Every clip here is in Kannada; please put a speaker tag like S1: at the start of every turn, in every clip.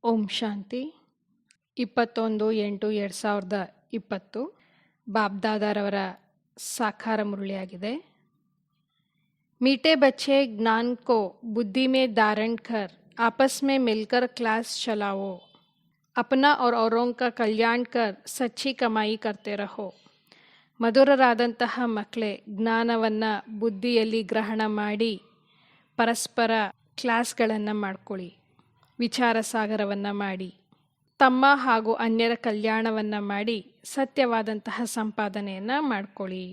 S1: ಓಂ ಶಾಂತಿ 21/8/2020 ಬಾಬ್ದಾದಾರವರ ಸಾಕಾರ ಮುರಳಿಯಾಗಿದೆ. मीठे बच्चे ज्ञान को बुद्धि में धारण कर आपस में मिलकर क्लास चलाओ, अपना और औरों का कल्याण कर सच्ची कमाई करते रहो. ಮಧುರರಾದಂತಹ ಮಕ್ಕಳೇ, ಜ್ಞಾನವನ್ನು ಬುದ್ಧಿಯಲ್ಲಿ ಗ್ರಹಣ ಮಾಡಿ ಪರಸ್ಪರ ಕ್ಲಾಸ್ಗಳನ್ನು ಮಾಡ್ಕೊಳ್ಳಿ, ವಿಚಾರ ಸಾಗರವನ್ನು ಮಾಡಿ, ತಮ್ಮ ಹಾಗೂ ಅನ್ಯರ ಕಲ್ಯಾಣವನ್ನು ಮಾಡಿ ಸತ್ಯವಾದಂತಹ ಸಂಪಾದನೆಯನ್ನು ಮಾಡ್ಕೊಳ್ಳಿ.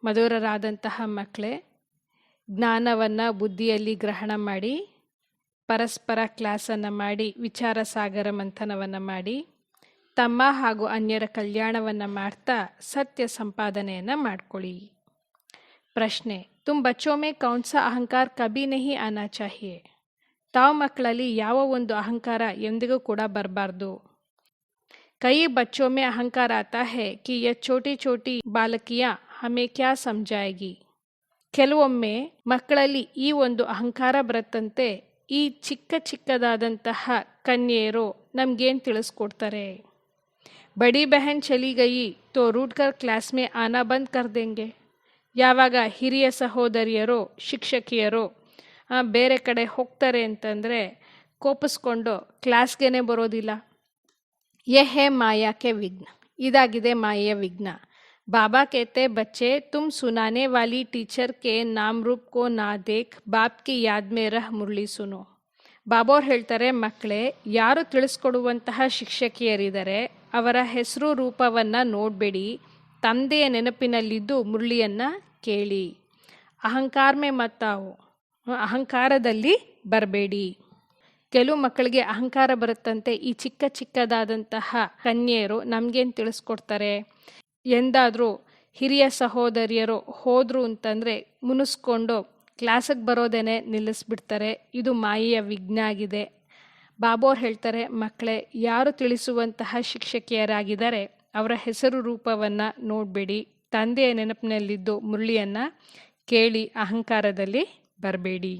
S1: ಮಧುರರಾದಂತಹ ಮಕ್ಕಳೇ, ಜ್ಞಾನವನ್ನು ಬುದ್ಧಿಯಲ್ಲಿ ಗ್ರಹಣ ಮಾಡಿ ಪರಸ್ಪರ ಕ್ಲಾಸನ್ನು ಮಾಡಿ ವಿಚಾರ ಸಾಗರ ಮಂಥನವನ್ನು ಮಾಡಿ ತಮ್ಮ ಹಾಗೂ ಅನ್ಯರ ಕಲ್ಯಾಣವನ್ನು ಮಾಡ್ತಾ ಸತ್ಯ ಸಂಪಾದನೆಯನ್ನು ಮಾಡ್ಕೊಳ್ಳಿ. ಪ್ರಶ್ನೆ: ತುಮ್ ಬಚ್ಚೋ ಮೇ ಕೌನ್ ಸಾ ಅಹಂಕಾರ ಕಭಿ ನಹಿ ಆನಾ ಚಾಹಿಯೆ? ತಾವು ಮಕ್ಕಳಲ್ಲಿ ಯಾವ ಒಂದು ಅಹಂಕಾರ ಎಂದಿಗೂ ಕೂಡ ಬರಬಾರ್ದು. ಕೈ ಬಚ್ಚೋ ಮೇ ಅಹಂಕಾರ ಆತಾ ಹೈ ಕಿ ಯಹ ಛೋಟಿ ಛೋಟಿ ಬಾಲಕಿಯಾ ಹಮೇ ಕ್ಯಾ ಸಮಜಾಯೇಗಿ. ಕೆಲವೊಮ್ಮೆ ಮಕ್ಕಳಲ್ಲಿ ಈ ಒಂದು ಅಹಂಕಾರ ಬರುತ್ತಂತೆ, ಈ ಚಿಕ್ಕದಾದಂತಹ ಕನ್ಯೆಯರು ನಮಗೇನು ತಿಳಿಸ್ಕೊಡ್ತಾರೆ. ಬಡಿ ಬಹನ್ ಚಲಿ ಗಯಿ ತೋ ರೂಟ್ ಕರ್ ಕ್ಲಾಸ್ ಮೇ ಆನಾ ಬಂದ್ ಕರ್ ದೇಂಗೆ. ಯಾವಾಗ ಹಿರಿಯ ಸಹೋದರಿಯರು ಶಿಕ್ಷಕಿಯರು ಬೇರೆ ಕಡೆ ಹೋಗ್ತಾರೆ ಅಂತಂದರೆ ಕೋಪಿಸ್ಕೊಂಡು ಕ್ಲಾಸ್ಗೇನೆ ಬರೋದಿಲ್ಲ. ಯಹೇ ಮಾಯಾಕೆ ವಿಘ್ನ. ಇದಾಗಿದೆ ಮಾಯೆಯ ವಿಘ್ನ. बाबा कहते, बच्चे तुम सुनाने वाली टीचर के नाम रूप को ना देख बाप की याद में रह मुरली सुनो. ಬಾಬಾ ಅವ್ರು ಹೇಳ್ತಾರೆ, ಮಕ್ಕಳೇ, ಯಾರು ತಿಳಿಸ್ಕೊಡುವಂತಹ ಶಿಕ್ಷಕಿಯರಿದ್ದಾರೆ ಅವರ ಹೆಸರು ರೂಪವನ್ನು ನೋಡಬೇಡಿ, ತಂದೆಯ ನೆನಪಿನಲ್ಲಿದ್ದು ಮುರಳಿಯನ್ನು ಕೇಳಿ. ಅಹಂಕಾರ ಮೇ ಮತ್ತಾವು, ಅಹಂಕಾರದಲ್ಲಿ ಬರಬೇಡಿ. ಕೆಲವು ಮಕ್ಕಳಿಗೆ ಅಹಂಕಾರ ಬರುತ್ತಂತೆ, ಈ ಚಿಕ್ಕದಾದಂತಹ ಕನ್ಯೆಯರು ನಮಗೇನು ತಿಳಿಸ್ಕೊಡ್ತಾರೆ. ಎಂದಾದರೂ ಹಿರಿಯ ಸಹೋದರಿಯರು ಹೋದರು ಅಂತಂದರೆ ಮುನಿಸ್ಕೊಂಡು ಕ್ಲಾಸಿಗೆ ಬರೋದೇನೆ ನಿಲ್ಲಿಸ್ಬಿಡ್ತಾರೆ. ಇದು ಮಾಯೆಯ ವಿಘ್ನ ಆಗಿದೆ. ಬಾಬಾ ಅವ್ರು ಹೇಳ್ತಾರೆ, ಮಕ್ಕಳೇ, ಯಾರು ತಿಳಿಸುವಂತಹ ಶಿಕ್ಷಕಿಯರಾಗಿದ್ದಾರೆ ಅವರ ಹೆಸರು ರೂಪವನ್ನು ನೋಡಬೇಡಿ, ತಂದೆಯ ನೆನಪಿನಲ್ಲಿದ್ದು ಮುರಳಿಯನ್ನು ಕೇಳಿ, ಅಹಂಕಾರದಲ್ಲಿ ಬರಬೇಡಿ.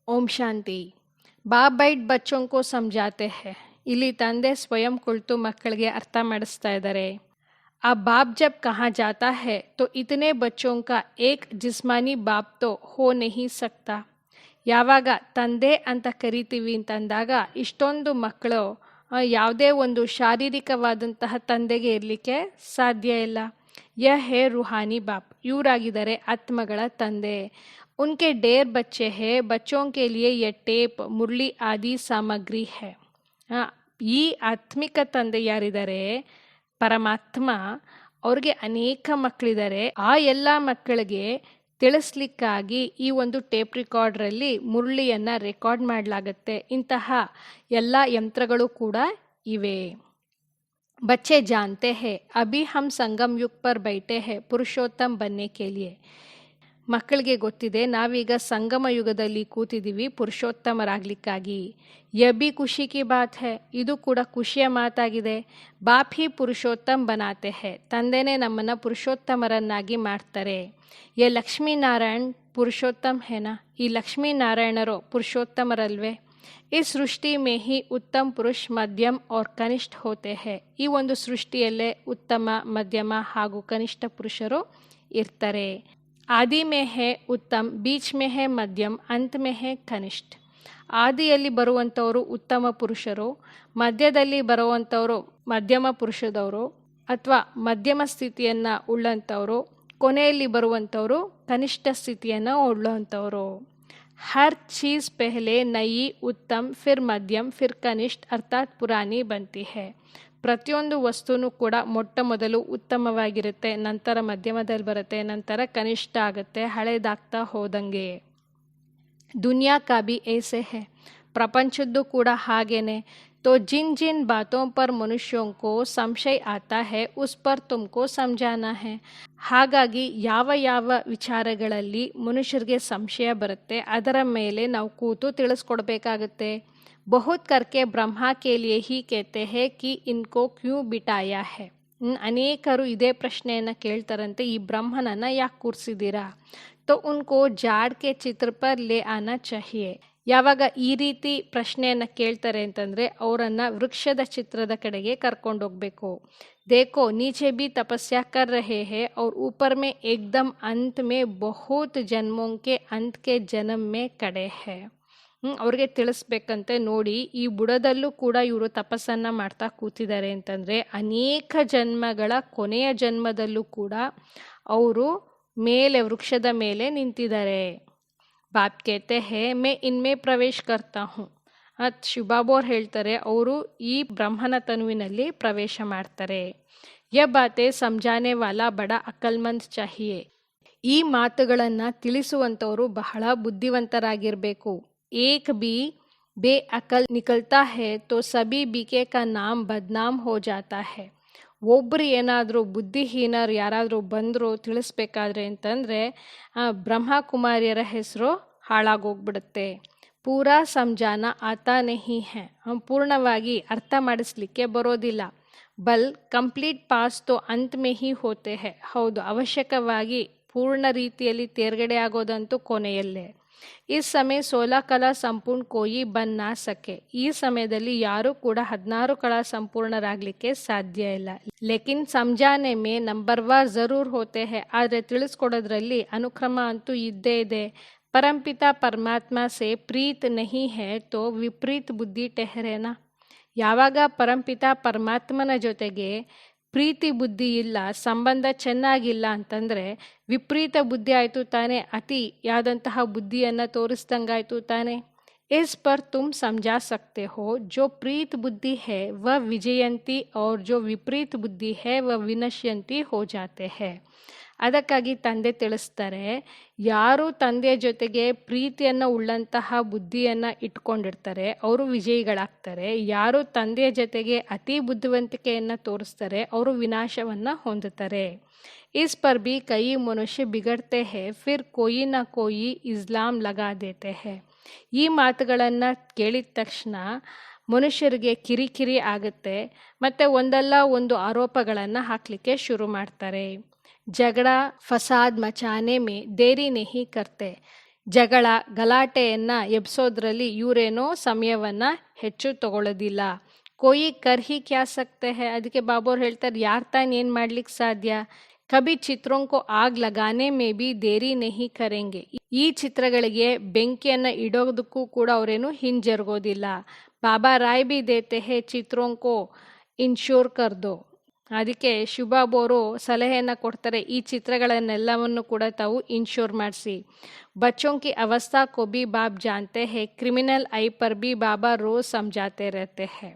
S1: ಓಂ ಶಾಂತಿ. Baap byte ಬಚ್ಚೋಂಕೋ ಸಮಜಾತೆ high. ಇಲ್ಲಿ ತಂದೆ ಸ್ವಯಂ ಕುಳಿತು ಮಕ್ಕಳಿಗೆ ಅರ್ಥ ಮಾಡಿಸ್ತಾ ಇದ್ದಾರೆ. ಆ ಬಾಪ್ ಜಬ್ ಕಹಾ ಜಾತಾ ಹೈ ತೋ ಇತನೆ ಬಚ್ಚೋಂ ಕಾ ಏಕ್ ಜಿಸ್ಮಾನಿ ಬಾಪ್ ತೋ ಹೋ ನಹಿ ಸಕ್ತಾ. ಯಾವಾಗ ತಂದೆ ಅಂತ ಕರಿತೀವಿ ಅಂತಂದಾಗ ಇಷ್ಟೊಂದು ಮಕ್ಕಳು ಯಾವುದೇ ಒಂದು ಶಾರೀರಿಕವಾದಂತಹ ತಂದೆಗೆ ಇರಲಿಕ್ಕೆ ಸಾಧ್ಯ ಇಲ್ಲ. ಯಹ ಹೇ ರೂಹಾನಿ ಬಾಪ್. ಇವರಾಗಿದ್ದಾರೆ ಆತ್ಮಗಳ ತಂದೆ. ಉನ್ಕೆ ಢೇರ್ ಬಚ್ಚೆ ಹೇ, ಬಚ್ಚೋಂ ಕೆ ಲಿಯೆ ಯ ಟೇಪ್ ಮುರಳಿ ಆದಿ ಸಾಮಗ್ರಿ ಹೈ. ಈ ಆತ್ಮಿಕ ತಂದೆ ಯಾರಿದ್ದಾರೆ, ಪರಮಾತ್ಮ, ಅವ್ರಿಗೆ ಅನೇಕ ಮಕ್ಕಳಿದ್ದಾರೆ. ಆ ಎಲ್ಲ ಮಕ್ಕಳಿಗೆ ತಿಳಿಸ್ಲಿಕ್ಕಾಗಿ ಈ ಒಂದು ಟೇಪ್ ರೆಕಾರ್ಡ್ರಲ್ಲಿ ಮುರಳಿಯನ್ನು ರೆಕಾರ್ಡ್ ಮಾಡಲಾಗತ್ತೆ. ಇಂತಹ ಎಲ್ಲ ಯಂತ್ರಗಳು ಕೂಡ ಇವೆ. ಬಚ್ಚೆ ಜಾನ್ತೆ ಹೇ ಅಭಿ ಹಮ್ ಸಂಗಮ್ ಯುಗ್ ಪರ್ ಬೈಟೆ ಹೇ ಪುರುಷೋತ್ತಮ್ ಬನ್ನೆ ಕೆ ಲಿಯೆ. ಮಕ್ಕಳಿಗೆ ಗೊತ್ತಿದೆ, ನಾವೀಗ ಸಂಗಮ ಯುಗದಲ್ಲಿ ಕೂತಿದ್ದೀವಿ ಪುರುಷೋತ್ತಮರಾಗಲಿಕ್ಕಾಗಿ. ಯಬಿ ಖುಷಿ ಕಿ ಬಾತ್ ಹೈ. ಇದು ಕೂಡ ಖುಷಿಯ ಮಾತಾಗಿದೆ. ಬಾಪ್ ಹಿ ಪುರುಷೋತ್ತಮ್ ಬನಾತೆ ಹೈ. ತಂದೆನೇ ನಮ್ಮನ್ನು ಪುರುಷೋತ್ತಮರನ್ನಾಗಿ ಮಾಡ್ತಾರೆ. ಯ ಲಕ್ಷ್ಮೀನಾರಾಯಣ್ ಪುರುಷೋತ್ತಮ್ ಹೇನಾ. ಈ ಲಕ್ಷ್ಮೀನಾರಾಯಣರು ಪುರುಷೋತ್ತಮರಲ್ವೇ. ಈ ಸೃಷ್ಟಿ ಮೇ ಹಿ ಉತ್ತಮ ಪುರುಷ ಮಧ್ಯಮ ಔರ್ ಕನಿಷ್ಠ ಹೋತೆ ಹೈ. ಈ ಒಂದು ಸೃಷ್ಟಿಯಲ್ಲೇ ಉತ್ತಮ, ಮಧ್ಯಮ ಹಾಗೂ ಕನಿಷ್ಠ ಪುರುಷರು ಇರ್ತಾರೆ. ಆದಿ ಮೇ ಹೇ ಉತ್ತಮ್, ಬೀಚ್ ಮೇ ಹೇ ಮಧ್ಯಮ್, ಅಂತ್ ಮೇ ಹೇ ಕನಿಷ್ಠ. ಆದಿಯಲ್ಲಿ ಬರುವಂಥವರು ಉತ್ತಮ ಪುರುಷರು, ಮಧ್ಯದಲ್ಲಿ ಬರುವಂಥವರು ಮಧ್ಯಮ ಪುರುಷದವರು ಅಥವಾ ಮಧ್ಯಮ ಸ್ಥಿತಿಯನ್ನು ಉಳ್ಳಂಥವರು, ಕೊನೆಯಲ್ಲಿ ಬರುವಂಥವರು ಕನಿಷ್ಠ ಸ್ಥಿತಿಯನ್ನು ಉಳ್ಳಂಥವರು. ಹರ್ ಚೀಸ್ ಪೆಹಲೆ ನಯಿ ಉತ್ತಮ್ ಫಿರ್ ಮಧ್ಯಮ್ ಫಿರ್ ಕನಿಷ್ಠ ಅರ್ಥಾತ್ ಪುರಾನಿ ಬಂತಿ ಹೈ. ಪ್ರತಿಯೊಂದು ವಸ್ತುನೂ ಕೂಡ ಮೊಟ್ಟ ಮೊದಲು ಉತ್ತಮವಾಗಿರುತ್ತೆ, ನಂತರ ಮಧ್ಯಮದಲ್ಲಿ ಬರುತ್ತೆ, ನಂತರ ಕನಿಷ್ಠ ಆಗುತ್ತೆ, ಹಳೇದಾಗ್ತಾ ಹೋದಂಗೆ. ದುನಿಯಾ ಕಾ ಭಿ ಏಸೆ ಹೈ. ಪ್ರಪಂಚದ್ದು ಕೂಡ ಹಾಗೇನೆ. ತೋ ಜಿನ್ ಜಿನ್ ಬಾತೋಂ ಪರ್ ಮನುಷ್ಯೋಂ ಕೋ ಸಂಶಯ ಆತಾ ಹೈ ಉಸ್ ಪರ್ ತುಮ್ಕೋ ಸಮಜಾನಾ ಹೈ. ಹಾಗಾಗಿ ಯಾವ ಯಾವ ವಿಚಾರಗಳಲ್ಲಿ ಮನುಷ್ಯರಿಗೆ ಸಂಶಯ ಬರುತ್ತೆ ಅದರ ಮೇಲೆ ನಾವು ಕೂತು ತಿಳಿಸ್ಕೊಡ್ಬೇಕಾಗತ್ತೆ. ಬಹುತ್ ಕರ್ಕೆ ಬ್ರಹ್ಮ ಕೆ ಲಿಯೆ ಹಿ ಕೇತೆ ಹೇ ಕಿ ಇನ್ಕೋ ಕ್ಯೂ ಬಿಟಾಯಾ ಹೈ. ಅನೇಕರು ಇದೇ ಪ್ರಶ್ನೆಯನ್ನು ಕೇಳ್ತಾರಂತೆ, ಈ ಬ್ರಹ್ಮನನ್ನು ಯಾಕೆ ಕೂರಿಸಿದ್ದೀರಾ. तो उनको जाड़ के चित्र पर ले आना चाहिए. ಯಾವಾಗ ಈ ರೀತಿ ಪ್ರಶ್ನೆಯನ್ನು ಕೇಳ್ತಾರೆ ಅಂತಂದರೆ ಅವರನ್ನು ವೃಕ್ಷದ ಚಿತ್ರದ ಕಡೆಗೆ ಕರ್ಕೊಂಡೋಗ್ಬೇಕು. देखो नीचे भी तपस्या कर रहे हैं और ऊपर में एकदम अंत में बहुत जन्मों के अंत के जन्म में खड़े हैं. ಅವ್ರಿಗೆ ತಿಳಿಸ್ಬೇಕಂತೆ, ನೋಡಿ ಈ ಬುಡದಲ್ಲೂ ಕೂಡ ಇವರು ತಪಸ್ಸನ್ನು ಮಾಡ್ತಾ ಕೂತಿದ್ದಾರೆ ಅಂತಂದರೆ ಅನೇಕ ಜನ್ಮಗಳ ಕೊನೆಯ ಜನ್ಮದಲ್ಲೂ ಕೂಡ ಅವರು ಮೇಲೆ ವೃಕ್ಷದ ಮೇಲೆ ನಿಂತಿದ್ದಾರೆ. ಬಾಪ್ ಕೇತೆ ಹೇ ಮೇ ಇನ್ಮೇ ಪ್ರವೇಶ ಕರ್ತಾ ಹೂँ. ಶಿವಬಾಬು ಅವ್ರು ಹೇಳ್ತಾರೆ ಅವರು ಈ ಬ್ರಹ್ಮನ ತನುವಿನಲ್ಲಿ ಪ್ರವೇಶ ಮಾಡ್ತಾರೆ. ಯ ಬಾತೆ ಸಮಜಾನೆ ವಾಲಾ ಬಡ ಅಕಲ್ಮಂದ್ ಚಾಹಿಯೇ. ಈ ಮಾತುಗಳನ್ನು ತಿಳಿಸುವಂಥವರು ಬಹಳ ಬುದ್ಧಿವಂತರಾಗಿರಬೇಕು. ಏಕ್ ಬಿ ಬೇ ಅಕಲ್ ನಿಕಲ್ತಾ ಹೇ ತೋ ಸಬಿ ಬಿಕೆ ಕಾ ನಾಮ್ ಬದ್ನಾಮ್ ಹೋ ಜಾತಾ ಹೇ. ಒಬ್ಬರು ಏನಾದರೂ ಬುದ್ಧಿಹೀನರು ಯಾರಾದರೂ ಬಂದರು ತಿಳಿಸ್ಬೇಕಾದ್ರೆ ಅಂತಂದರೆ ಬ್ರಹ್ಮಕುಮಾರಿಯರ ಹೆಸರು ಹಾಳಾಗೋಗ್ಬಿಡುತ್ತೆ. ಪೂರಾ ಸಮಜಾನ ಆತಾ ನಹಿ ಹೇ. ಪೂರ್ಣವಾಗಿ ಅರ್ಥ ಮಾಡಿಸ್ಲಿಕ್ಕೆ ಬರೋದಿಲ್ಲ. ಬಲ್ ಕಂಪ್ಲೀಟ್ ಪಾಸ್ ತೋ ಅಂತ್ ಮೇ ಹಿ ಹೋತೆ ಹೇ. ಹೌದು, ಅವಶ್ಯಕವಾಗಿ ಪೂರ್ಣ ರೀತಿಯಲ್ಲಿ ತೇರ್ಗಡೆ ಆಗೋದಂತೂ ಕೊನೆಯಲ್ಲೇ. ಈ ಸಮಯ 16 ಕಲಾ ಸಂಪೂರ್ಣ ಕೋಯಿ ಬನ್ ನಾ ಸಕೆ. ಈ ಸಮಯದಲ್ಲಿ ಯಾರೂ ಕೂಡ 16 ಕಲಾ ಸಂಪೂರ್ಣರಾಗಲಿಕ್ಕೆ ಸಾಧ್ಯ ಇಲ್ಲ. ಲೇಕಿನ್ ಸಮಜಾನೆ ಮೇ ನಂಬರ್ವಾರ್ ಜರೂರ್ ಹೋತೆ ಹೇ. ಆದರೆ ತಿಳಿಸ್ಕೊಡೋದ್ರಲ್ಲಿ ಅನುಕ್ರಮ ಅಂತೂ ಇದ್ದೇ ಇದೆ. परमपिता परमात्मा से प्रीत नहीं है तो विपरीत ಬುದ್ಧಿ ಟೆಹರೇನಾ. ಯಾವಾಗ ಪರಂಪಿತ ಪರಮಾತ್ಮನ ಜೊತೆಗೆ ಪ್ರೀತಿ ಬುದ್ಧಿ ಇಲ್ಲ, ಸಂಬಂಧ ಚೆನ್ನಾಗಿಲ್ಲ ಅಂತಂದರೆ ವಿಪರೀತ ಬುದ್ಧಿ ಆಯಿತು ತಾನೆ, ಅತಿಯಾದಂತಹ ಬುದ್ಧಿಯನ್ನು ತೋರಿಸ್ದಂಗಾಯ್ತು ತಾನೆ. इस पर तुम समझा सकते हो जो प्रीत बुद्धि है वह विजयंती और जो विपरीत बुद्धि है वह विनश्यಂತಿ हो जाते हैं. ಅದಕ್ಕಾಗಿ ತಂದೆ ತಿಳಿಸ್ತಾರೆ, ಯಾರು ತಂದೆಯ ಜೊತೆಗೆ ಪ್ರೀತಿಯನ್ನು ಉಳ್ಳಂತಹ ಬುದ್ಧಿಯನ್ನು ಇಟ್ಕೊಂಡಿರ್ತಾರೆ ಅವರು ವಿಜಯಿಗಳಾಗ್ತಾರೆ. ಯಾರು ತಂದೆಯ ಜೊತೆಗೆ ಅತಿ ಬುದ್ಧಿವಂತಿಕೆಯನ್ನು ತೋರಿಸ್ತಾರೆ ಅವರು ವಿನಾಶವನ್ನು ಹೊಂದುತ್ತಾರೆ. ಇಸ್ ಪರ್ ಬಿ ಕೈ ಮನುಷ್ಯ ಬಿಗಡ್ತೆ ಹೇ ಫಿರ್ ಕೋಯಿ ನಾ ಕೋಯಿ ಇಸ್ಲಾಂ ಲಗಾ ದೇತೆ ಹೇ. ಈ ಮಾತುಗಳನ್ನು ಕೇಳಿದ ತಕ್ಷಣ ಮನುಷ್ಯರಿಗೆ ಕಿರಿಕಿರಿ ಆಗುತ್ತೆ ಮತ್ತು ಒಂದಲ್ಲ ಒಂದು ಆರೋಪಗಳನ್ನು ಹಾಕಲಿಕ್ಕೆ ಶುರು ಮಾಡ್ತಾರೆ. ಜಗಳ ಫಸಾದ್ ಮಚಾನೆ ಮೇ ದೇರಿ ನೆಹಿ ಕರ್ತೆ. ಜಗಳ ಗಲಾಟೆಯನ್ನು ಎಬ್ಸೋದ್ರಲ್ಲಿ ಇವರೇನೋ ಸಮಯವನ್ನು ಹೆಚ್ಚು ತಗೊಳ್ಳೋದಿಲ್ಲ. ಕೋಯಿ ಕರ್ಹಿ ಕ್ಯಾ ಸಕ್ತೆ ಹೇ. ಅದಕ್ಕೆ ಬಾಬೋರು ಹೇಳ್ತಾರೆ, ಯಾರು ತಾನು ಏನು ಮಾಡ್ಲಿಕ್ಕೆ ಸಾಧ್ಯ. ಕಬಿ ಚಿತ್ರೋಂಕೋ ಆಗ್ ಲಗಾನೆ ಮೇ ಬಿ ದೇರಿ ನೆಹಿ ಕರೆಂಗೆ. ಈ ಚಿತ್ರಗಳಿಗೆ ಬೆಂಕಿಯನ್ನು ಇಡೋದಕ್ಕೂ ಕೂಡ ಅವರೇನು ಹಿಂಜರುಗೋದಿಲ್ಲ. ಬಾಬಾ ರಾಯ್ ಬಿ ದೇತೆ ಹೇ ಚಿತ್ರೋಂಕೋ ಇನ್ಶೂರ್ ಕರ್ದೋ. ಅದಕ್ಕೆ ಶಿವಬಾಬು ಅವರು ಸಲಹೆಯನ್ನು ಕೊಡ್ತಾರೆ, ಈ ಚಿತ್ರಗಳನ್ನೆಲ್ಲವನ್ನು ಕೂಡ ತಾವು ಇನ್ಶೂರ್ ಮಾಡಿಸಿ. ಬಚ್ಚೋಂ ಕಿ ಅವಸ್ಥಾ ಕೋ ಬಿ ಬಾಬ್ ಜಾನ್ತೆ ಹೇ ಕ್ರಿಮಿನಲ್ ಐ ಪರ್ ಬಿ ಬಾಬಾ ರೋಜ್ ಸಮಜಾತೆ रहते हैं.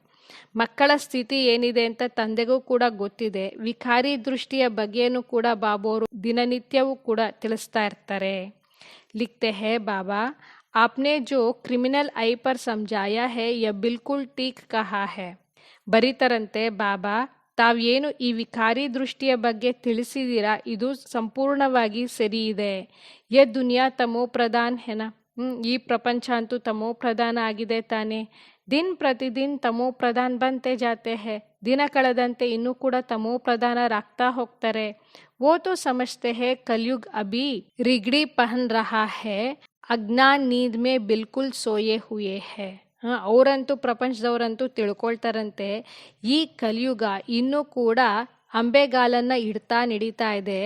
S1: ಮಕ್ಕಳ ಸ್ಥಿತಿ ಏನಿದೆ ಅಂತ ತಂದೆಗೂ ಕೂಡ ಗೊತ್ತಿದೆ. ವಿಕಾರಿ ದೃಷ್ಟಿಯ ಬಗ್ಗೆಯೂ ಕೂಡ ಬಾಬು ಅವರು ದಿನನಿತ್ಯವೂ ಕೂಡ ತಿಳಿಸ್ತಾ ಇರ್ತಾರೆ. ಲಿಖತೆ ಹೇ ಬಾಬಾ आपने जो क्रिमिनल आई पर समझाया है यह बिल्कुल ठीक कहा है. ಬರೀತಾರಂತೆ, ಬಾಬಾ ತಾವೇನು ಈ ವಿಕಾರಿ ದೃಷ್ಟಿಯ ಬಗ್ಗೆ ತಿಳಿಸಿದ್ದೀರಾ ಇದು ಸಂಪೂರ್ಣವಾಗಿ ಸರಿ ಇದೆ. ಯ ದುನಿಯಾ ತಮೋ ಪ್ರಧಾನ್ ಹೆನ. ಈ ಪ್ರಪಂಚ ಅಂತೂ ತಮೋ ಪ್ರಧಾನ ಆಗಿದೆ ತಾನೆ. ದಿನ ಪ್ರತಿದಿನ ತಮೋ ಪ್ರಧಾನ್ ಬಂತೆ ಜಾತೆ ಹೇ. ದಿನ ಕಳೆದಂತೆ ಇನ್ನೂ ಕೂಡ ತಮೋ ಪ್ರಧಾನರಾಗ್ತಾ ಹೋಗ್ತಾರೆ. ವೋ ತೋ ಸಮಜ್ತೆ ಹೇ ಕಲಿಯುಗ್ ಅಭಿ ರಿಗಡಿ ಪಹನ್ ರಹಾ ಹೇ ಅಜ್ಞಾನ್ ನೀಂದ್ ಮೇ ಬಿಲ್ಕುಲ್ ಸೋಯೆ ಹುಯೆ ಹೇ. ಅವರಂತೂ ಪ್ರಪಂಚದವರಂತೂ ತಿಳ್ಕೊಳ್ತಾರಂತೆ ಈ ಕಲಿಯುಗ ಇನ್ನೂ ಕೂಡ ಅಂಬೆಗಾಲನ್ನು ಇಡ್ತಾ ನಡೀತಾ ಇದೆ.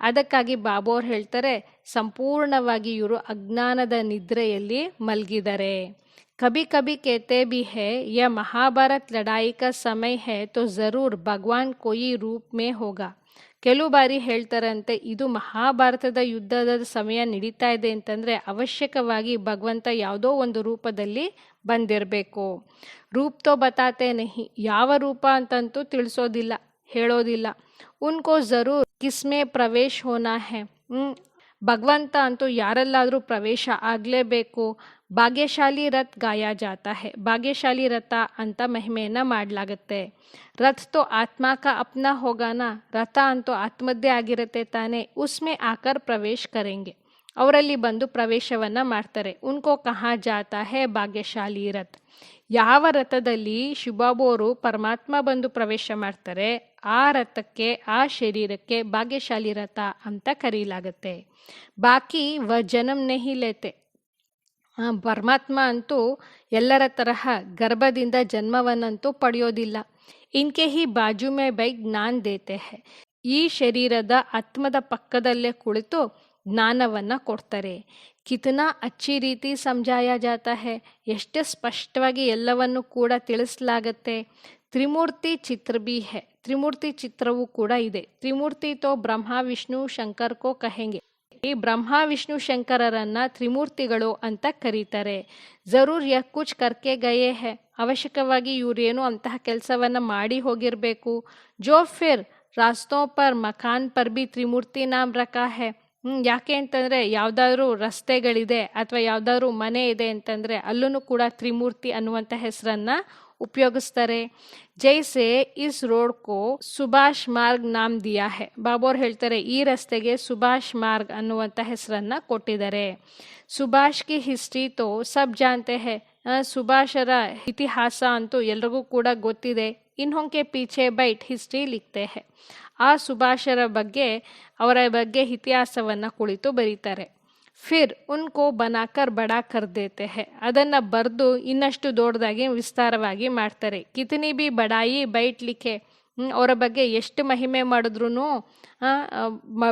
S1: ಅದಕ್ಕಾಗಿ ಬಾಬು ಅವ್ರು ಹೇಳ್ತಾರೆ, ಸಂಪೂರ್ಣವಾಗಿ ಇವರು ಅಜ್ಞಾನದ ನಿದ್ರೆಯಲ್ಲಿ ಮಲಗಿದ್ದಾರೆ. ಕಭಿ ಕಭಿ कहते भी है यह महाभारत लड़ाई का समय है तो ज़रूर भगवान कोई रूप में होगा. ಕೆಲವು ಬಾರಿ ಹೇಳ್ತಾರಂತೆ, ಇದು ಮಹಾಭಾರತದ ಯುದ್ಧದ ಸಮಯ ನಡೀತಾ ಇದೆ ಅಂತಂದರೆ ಅವಶ್ಯಕವಾಗಿ ಭಗವಂತ ಯಾವುದೋ ಒಂದು ರೂಪದಲ್ಲಿ ಬಂದಿರಬೇಕು. ರೂಪ್ ತೋ ಬತಾತೆ ನಹಿ. ಯಾವ ರೂಪ ಅಂತಂತೂ ತಿಳಿಸೋದಿಲ್ಲ, ಹೇಳೋದಿಲ್ಲ. ಉನ್ಕೋ ಝರೂರ್ ಕಿಸ್ಮೆ ಪ್ರವೇಶ ಹೋನಾ ಹೇ. ಭಗವಂತ ಅಂತೂ ಯಾರೆಲ್ಲಾದರೂ ಪ್ರವೇಶ ಆಗಲೇಬೇಕು. ಭಾಗ್ಯಶಾಲಿ ರಥ್ ಗಾಯ ಜಾತಾ ಹೇ. ಭಾಗ್ಯಶಾಲಿ ರಥ ಅಂತ ಮಹಿಮೆಯನ್ನು ಮಾಡಲಾಗುತ್ತೆ. ರಥ್ ತೋ ಆತ್ಮ ಕಾ ಅಪ್ನಾ ಹೋಗಾನ. ರಥ ಅಂತೂ ಆತ್ಮದ್ದೇ ಆಗಿರುತ್ತೆ ತಾನೆ. ಉಸ್ಮೆ ಆಕರ್ ಪ್ರವೇಶ ಕರೆಂಗೆ. ಅವರಲ್ಲಿ ಬಂದು ಪ್ರವೇಶವನ್ನು ಮಾಡ್ತಾರೆ. ಉನ್ಕೋ ಕಹಾ ಜಾತಾ ಹೇ ಭಾಗ್ಯಶಾಲಿ ರಥ್. ಯಾವ ರಥದಲ್ಲಿ ಶಿವಬಾಬು ಅವರು ಪರಮಾತ್ಮ ಬಂದು ಪ್ರವೇಶ ಮಾಡ್ತಾರೆ ಆ ರಥಕ್ಕೆ, ಆ ಶರೀರಕ್ಕೆ ಭಾಗ್ಯಶಾಲಿ ರಥ ಅಂತ ಕರೀಲಾಗುತ್ತೆ. ಬಾಕಿ ವ ಜನ್ಮ ನಹಿ ಲೇತೆ. ಪರಮಾತ್ಮ ಅಂತೂ ಎಲ್ಲರ ತರಹ ಗರ್ಭದಿಂದ ಜನ್ಮವನ್ನಂತೂ ಪಡೆಯೋದಿಲ್ಲ. ಇನ್ಕೆ ಹಿ ಬಾಜು ಮೇ ಬೈ ಜ್ಞಾನ್ ದೇತೆ ಹೈ. ಈ ಶರೀರದ ಆತ್ಮದ ಪಕ್ಕದಲ್ಲೇ ಕುಳಿತು ಜ್ಞಾನವನ್ನ ಕೊಡ್ತಾರೆ. ಕಿತನಾ ಅಚ್ಚಿ ರೀತಿ ಸಮಜಾಯ ಜಾತಾ ಹೈ, ಎಷ್ಟು ಸ್ಪಷ್ಟವಾಗಿ ಎಲ್ಲವನ್ನು ಕೂಡ ತಿಳಿಸಲಾಗತ್ತೆ. ತ್ರಿಮೂರ್ತಿ ಚಿತ್ರ ಬಿ ಹೈ, ತ್ರಿಮೂರ್ತಿ ಚಿತ್ರವೂ ಕೂಡ ಇದೆ. ತ್ರಿಮೂರ್ತಿ ತೋ ಬ್ರಹ್ಮ ವಿಷ್ಣು ಶಂಕರ್ ಕೋ ಕಹೆಂಗೆ. ಈ ಬ್ರಹ್ಮ ವಿಷ್ಣು ಶಂಕರರನ್ನ ತ್ರಿಮೂರ್ತಿಗಳು ಅಂತ ಕರೀತಾರೆ. ಜರೂರ್ ಯಹ ಕುಚ್ ಕರ್ಕೆ ಗಯೇ ಹೈ, ಅವಶ್ಯಕವಾಗಿ ಇವರೇನು ಅಂತಹ ಕೆಲಸವನ್ನ ಮಾಡಿ ಹೋಗಿರಬೇಕು. ಜೋ ಫಿರ್ ರಾಸ್ತೋं पर मकान पर भी ತ್ರಿಮೂರ್ತಿ ನಾಮ್ ರಖಾ ಹೈ. ಯಾಕೆ ಅಂತಂದ್ರೆ ಯಾವ್ದಾದ್ರು ರಸ್ತೆಗಳಿದೆ ಅಥವಾ ಯಾವ್ದಾದ್ರು ಮನೆ ಇದೆ ಅಂತಂದ್ರೆ ಅಲ್ಲೂ ಕೂಡ ತ್ರಿಮೂರ್ತಿ ಅನ್ನುವಂಥ ಹೆಸರನ್ನ ಉಪಯೋಗಿಸ್ತಾರೆ. ಜೈಸೆ ಇಸ್ ರೋಡ್ ಕೋ ಸುಭಾಷ್ ಮಾರ್ಗ್ ನಾಮ್ ದಿಯಾ ಹೈ. ಬಾಬೋರ್ ಹೇಳ್ತಾರೆ ಈ ರಸ್ತೆಗೆ ಸುಭಾಷ್ ಮಾರ್ಗ್ ಅನ್ನುವಂಥ ಹೆಸರನ್ನ ಕೊಟ್ಟಿದ್ದಾರೆ. ಸುಭಾಷ್ ಕಿ ಹಿಸ್ಟ್ರಿ ತೋ ಸಬ್ ಜಾನ್ತೆ ಹೈ. ಸುಭಾಷರ ಇತಿಹಾಸ ಅಂತೂ ಎಲ್ರಿಗೂ ಕೂಡ ಗೊತ್ತಿದೆ. ಇನ್ಹೊಂಕೆ ಪೀಛೆ ಬೈಟ್ ಹಿಸ್ಟ್ರಿ ಲಿಖ್ತೆ ಹೈ. ಆ ಸುಭಾಷರ ಬಗ್ಗೆ ಅವರ ಬಗ್ಗೆ ಇತಿಹಾಸವನ್ನು ಕುಳಿತು ಬರೀತಾರೆ. ಫಿರ್ ಉನ್ಕೋ ಬನಾಕರ್ ಬಡಾ ಕರ್ ದೇತೆ ಹೈ. ಅದನ್ನು ಬರೆದು ಇನ್ನಷ್ಟು ದೊಡ್ಡದಾಗಿ ವಿಸ್ತಾರವಾಗಿ ಮಾಡ್ತಾರೆ. ಕಿತನಿ ಬಿ ಬಡಾಯಿ ಬೈಟ್ ಲಿಖೆ. ಅವರ ಬಗ್ಗೆ ಎಷ್ಟು ಮಹಿಮೆ ಮಾಡಿದ್ರು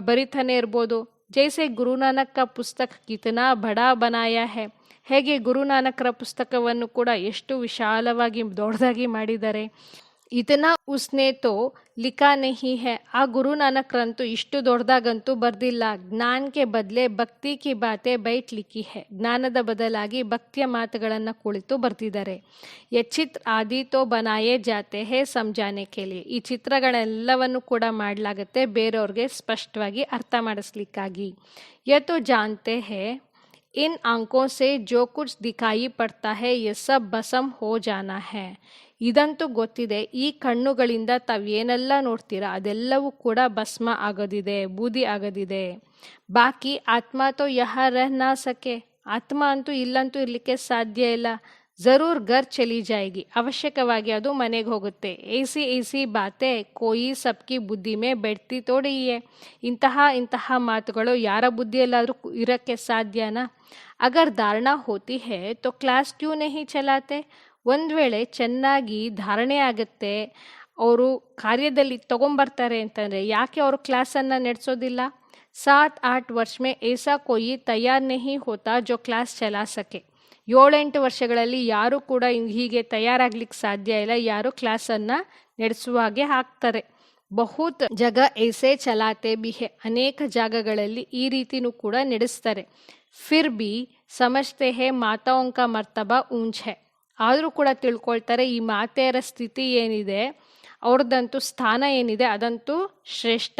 S1: ಬರಿತಾನೆ ಇರ್ಬೋದು. ಜೈಸೆ ಗುರುನಾನಕ್ ಕ ಪುಸ್ತಕ ಕಿತನಾ ಬಡಾ ಬನಾಯ ಹೈ. ಹೇಗೆ ಗುರುನಾನಕರ ಪುಸ್ತಕವನ್ನು ಕೂಡ ಎಷ್ಟು ವಿಶಾಲವಾಗಿ ದೊಡ್ಡದಾಗಿ ಮಾಡಿದ್ದಾರೆ. ಇತನಾ ಉಸ್ನೆ ತೋ ಲಿಖಾ ನಹಿ ಹೈ. ಆ ಗುರುನಾನಕರಂತೂ ಇಷ್ಟು ದೊಡ್ಡದಾಗಂತೂ ಬರ್ದಿಲ್ಲ. ಜ್ಞಾನಕ್ಕೆ ಬದಲೆ ಭಕ್ತಿ ಕಿ ಬಾತೆ ಬೈಟ್ ಲಿಖಿ ಹೈ. ಜ್ಞಾನದ ಬದಲಾಗಿ ಭಕ್ತಿಯ ಮಾತುಗಳನ್ನು ಕುಳಿತು ಬರ್ತಿದ್ದಾರೆ. ಯ ಚಿತ್ರ ಆದಿ ತೋ ಬನಾಯೇ ಜಾತೆ ಹೈ ಸಮಜಾನೆ ಕೆ ಲಿಯೆ. ಈ ಚಿತ್ರಗಳೆಲ್ಲವನ್ನು ಕೂಡ ಮಾಡಲಾಗುತ್ತೆ ಬೇರೆಯವ್ರಿಗೆ ಸ್ಪಷ್ಟವಾಗಿ ಅರ್ಥ ಮಾಡಿಸ್ಲಿಕ್ಕಾಗಿ. ಯ ತೋ ಜಾನ್ತೆ ಹೈ इन आंखों से जो कुछ दिखाई पड़ता है ये सब भस्म हो जाना है. ಇದಂತೂ ಗೊತ್ತಿದೆ, ಈ ಕಣ್ಣುಗಳಿಂದ ತಾವೇನೆಲ್ಲ ನೋಡ್ತೀರಾ ಅದೆಲ್ಲವೂ ಕೂಡ ಭಸ್ಮ ಆಗೋದಿದೆ, ಬೂದಿ ಆಗೋದಿದೆ. ಬಾಕಿ ಆತ್ಮ ತೋ ಯಹ ರಹ ನಾ ಸಕೆ. ಆತ್ಮ ಅಂತೂ ಇಲ್ಲಂತೂ ಇರಲಿಕ್ಕೆ ಸಾಧ್ಯ ಇಲ್ಲ. ಜರೂರ್ ಗರ್ ಚಲಿ ಜಾಯೇಗಿ. ಅವಶ್ಯಕವಾಗಿ ಅದು ಮನೆಗೆ ಹೋಗುತ್ತೆ. ಏಸಿ ಬಾತೆ ಕೋಯಿ ಸಬ್ಕಿ ಬುದ್ಧಿ ಮೇ ಬೆಡ್ತಿ ತೋಡಿಯೇ. ಇಂತಹ ಮಾತುಗಳು ಯಾರ ಬುದ್ಧಿಯಲ್ಲಾದರೂ ಇರೋಕ್ಕೆ ಸಾಧ್ಯನಾ? ಅಗರ್ ಧಾರಣಾ ಹೋತಿ ಹೈ ತೋ ಕ್ಲಾಸ್ ಕ್ಯೂ ನಹಿ ಚಲಾತೆ. ಒಂದು ವೇಳೆ ಚೆನ್ನಾಗಿ ಧಾರಣೆ ಆಗುತ್ತೆ, ಅವರು ಕಾರ್ಯದಲ್ಲಿ ತಗೊಂಬರ್ತಾರೆ ಅಂತಂದರೆ ಯಾಕೆ ಅವರು ಕ್ಲಾಸನ್ನು ನಡೆಸೋದಿಲ್ಲ? 7-8 ವರ್ಷ ಮೇ ಏಸಾ ಕೋಯಿ ತಯಾರ್ ನಹಿ ಹೋತಾ ಜೋ ಕ್ಲಾಸ್ ಚಲಾ ಸಕೆ. 7-8 ವರ್ಷಗಳಲ್ಲಿ ಯಾರೂ ಕೂಡ ಹೀಗೆ ತಯಾರಾಗ್ಲಿಕ್ಕೆ ಸಾಧ್ಯ ಇಲ್ಲ, ಯಾರು ಕ್ಲಾಸನ್ನು ನಡೆಸುವ ಹಾಗೆ ಆಗ್ತಾರೆ. ಬಹುತ್ ಜಗ ಏಸೆ ಚಲಾತೆ ಬಿ ಹೈ. ಅನೇಕ ಜಾಗಗಳಲ್ಲಿ ಈ ರೀತಿನೂ ಕೂಡ ನಡೆಸ್ತಾರೆ. ಫಿರ್ ಬಿ ಸಮಜ್ತೆ ಹೈ ಮಾತಾओं का ಮರ್ತಬಾ ಊಂಚ್ ಹೈ. ಆದರೂ ಕೂಡ ತಿಳ್ಕೊಳ್ತಾರೆ ಈ ಮಾತೆಯರ ಸ್ಥಿತಿ ಏನಿದೆ, ಅವ್ರದ್ದಂತೂ ಸ್ಥಾನ ಏನಿದೆ ಅದಂತೂ ಶ್ರೇಷ್ಠ.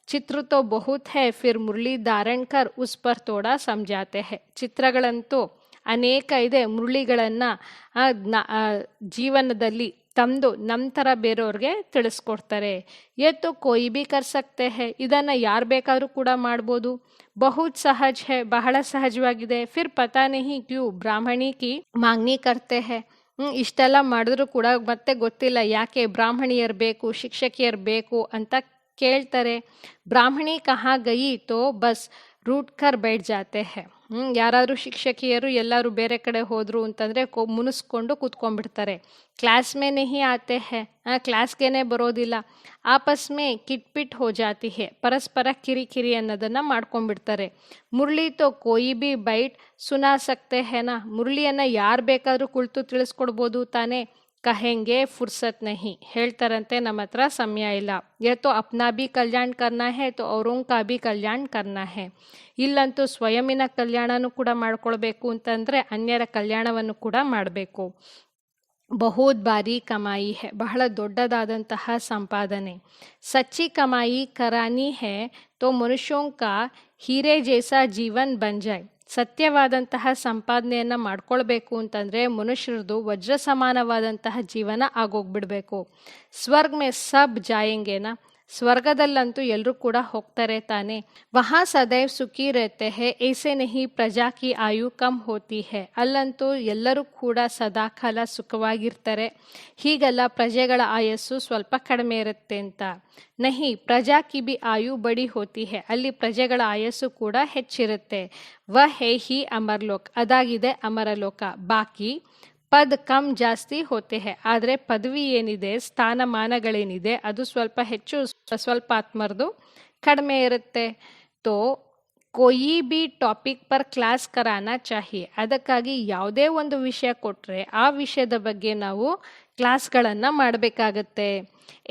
S1: ಚಿತ್ರ ತೋ ಬಹುತ್ ಹೈ ಫಿರ್ ಮುರಳಿ ಧಾರಣ್ ಕರ್ ಉಸ್ ಪರ್ ತೋಡಾ ಸಮಜಾತೆ ಹೈ. ಚಿತ್ರಗಳಂತೂ ಅನೇಕ ಇದೆ, ಮುರಳಿಗಳನ್ನು ಜೀವನದಲ್ಲಿ ತಂದು ನಂತರ ಬೇರೆಯವ್ರಿಗೆ ತಿಳಿಸ್ಕೊಡ್ತಾರೆ. ಎತ್ತು ಕೊಯ್ ಬಿ ಕರ್ ಸಕ್ತೆ ಹೈ. ಇದನ್ನು ಯಾರು ಬೇಕಾದರೂ ಕೂಡ ಮಾಡ್ಬೋದು. ಬಹುತ್ ಸಹಜ್ ಹೈ, ಬಹಳ ಸಹಜವಾಗಿದೆ. ಫಿರ್ ಪತಾ ನಹಿ ಕ್ಯೂ ಬ್ರಾಹ್ಮಣಿ ಕಿ ಮಾಂಗ್ನಿ ಕರ್ತೆ ಹೈ. ಇಷ್ಟೆಲ್ಲ ಮಾಡಿದ್ರೂ ಕೂಡ ಮತ್ತೆ ಗೊತ್ತಿಲ್ಲ ಯಾಕೆ ಬ್ರಾಹ್ಮಣಿಯರು ಬೇಕು, ಶಿಕ್ಷಕಿಯರು ಬೇಕು ಅಂತ ಕೇಳ್ತಾರೆ. ಬ್ರಾಹ್ಮಣಿ ಕಹಾ ಗಯಿ ತೋ ಬಸ್ ರೂಟ್ ಕರ್ ಬೈಟ್ ಜಾತೆ ಹೈ. ಯಾರಾದರೂ ಶಿಕ್ಷಕಿಯರು ಎಲ್ಲರೂ ಬೇರೆ ಕಡೆ ಹೋದರು ಅಂತಂದರೆ ಮುನಿಸ್ಕೊಂಡು ಕೂತ್ಕೊಂಡ್ಬಿಡ್ತಾರೆ. ಕ್ಲಾಸ್ ಮೇ ನಹಿ ಆತೆ ಹೈ. ಕ್ಲಾಸ್ಗೇನೆ ಬರೋದಿಲ್ಲ. ಆಪಸ್ ಮೇ ಕಿಟ್ಪಿಟ್ ಹೋ ಜಾತಿ ಹೈ. ಪರಸ್ಪರ ಕಿರಿಕಿರಿ ಅನ್ನೋದನ್ನು ಮಾಡ್ಕೊಂಡ್ಬಿಡ್ತಾರೆ. ಮುರಳಿ ತೋ ಕೋಯಿ ಬಿ ಬೈಟ್ ಸುನಾ ಸಕ್ತೆ ಹೆನಾ. ಮುರಳಿಯನ್ನು ಯಾರು ಬೇಕಾದರೂ ಕುಳಿತು ತಿಳಿಸ್ಕೊಡ್ಬೋದು ತಾನೇ. ಕಹೆಂಗೆ ಫುರ್ಸತ್ ನಹಿ. ಹೇಳ್ತಾರಂತೆ ನಮ್ಮ ಹತ್ರ ಸಮಯ ಇಲ್ಲ. ತೋ ಅಪ್ನಾ ಬಿ ಕಲ್ಯಾಣ ಕರ್ನಾ ಹೈ ತೋ ಔರೋಂ ಕಾ ಬಿ ಕಲ್ಯಾಣ ಕರ್ನಾ ಹೈ. ಇಲ್ಲಂತೂ ಸ್ವಯಂನ ಕಲ್ಯಾಣನೂ ಕೂಡ ಮಾಡ್ಕೊಳ್ಬೇಕು ಅಂತಂದರೆ ಅನ್ಯರ ಕಲ್ಯಾಣವನ್ನು ಕೂಡ ಮಾಡಬೇಕು. ಬಹುತ್ ಬಾರಿ ಕಮಾಯಿ ಹೈ. ಬಹಳ ದೊಡ್ಡದಾದಂತಹ ಸಂಪಾದನೆ. ಸಚ್ಚಿ ಕಮಾಯಿ ಕರಾನಿ ಹೈ ತೋ ಮನುಷ್ಯೋಂ ಕಾ ಹೀರೆ ಜೈಸಾ ಜೀವನ್ ಬನ್ ಜಾಯ್. ಸತ್ಯವಾದಂತಹ ಸಂಪಾದನೆಯನ್ನು ಮಾಡ್ಕೊಳ್ಬೇಕು ಅಂತಂದರೆ ಮನುಷ್ಯರದು ವಜ್ರ ಸಮಾನವಾದಂತಹ ಜೀವನ ಆಗೋಗ್ಬಿಡ್ಬೇಕು. ಸ್ವರ್ಗ ಮೇ ಸಬ್ ಜಾಯಂಗೆನಾ. ಸ್ವರ್ಗದಲ್ಲಂತೂ ಎಲ್ಲರೂ ಕೂಡ ಹೋಗ್ತಾರೆ ತಾನೆ. ವಹಾ ಸದೈವ್ ಸುಖಿ रहते हैं ऐसे नहीं ಪ್ರಜಾ ಕಿ ಆಯು ಕಮ್ ಹೋತಿ है. ಅಲ್ಲಂತೂ ಎಲ್ಲರೂ ಕೂಡ ಸದಾಕಾಲ ಸುಖವಾಗಿರ್ತಾರೆ, ಹೀಗಲ್ಲ ಪ್ರಜೆಗಳ ಆಯಸ್ಸು ಸ್ವಲ್ಪ ಕಡಿಮೆ ಇರುತ್ತೆ ಅಂತ. ನಹಿ ಪ್ರಜಾ ಕಿ ಬಿ ಆಯು ಬಡಿ ಹೋತಿ है. ಅಲ್ಲಿ ಪ್ರಜೆಗಳ ಆಯಸ್ಸು ಕೂಡ ಹೆಚ್ಚಿರುತ್ತೆ. ವಹ ಹೇ ಹಿ ಅಮರ್ಲೋಕ್, ಅದಾಗಿದೆ ಅಮರಲೋಕ. ಬಾಕಿ ಪದ್ ಕಮ್ ಜಾಸ್ತಿ ಹೋತೆ ಹೇ. ಆದರೆ ಪದವಿ ಏನಿದೆ, ಸ್ಥಾನಮಾನಗಳೇನಿದೆ, ಅದು ಸ್ವಲ್ಪ ಹೆಚ್ಚು ಸ್ವಲ್ಪ ಆತ್ಮರ್ದು ಕಡಿಮೆ ಇರುತ್ತೆ. ತೋ ಕೊಯಿ ಬಿ ಟಾಪಿಕ್ ಪರ್ ಕ್ಲಾಸ್ ಕರಾನ ಚಾಹಿಯೆ. ಅದಕ್ಕಾಗಿ ಯಾವುದೇ ಒಂದು ವಿಷಯ ಕೊಟ್ಟರೆ ಆ ವಿಷಯದ ಬಗ್ಗೆ ನಾವು ಕ್ಲಾಸ್ಗಳನ್ನು ಮಾಡಬೇಕಾಗತ್ತೆ.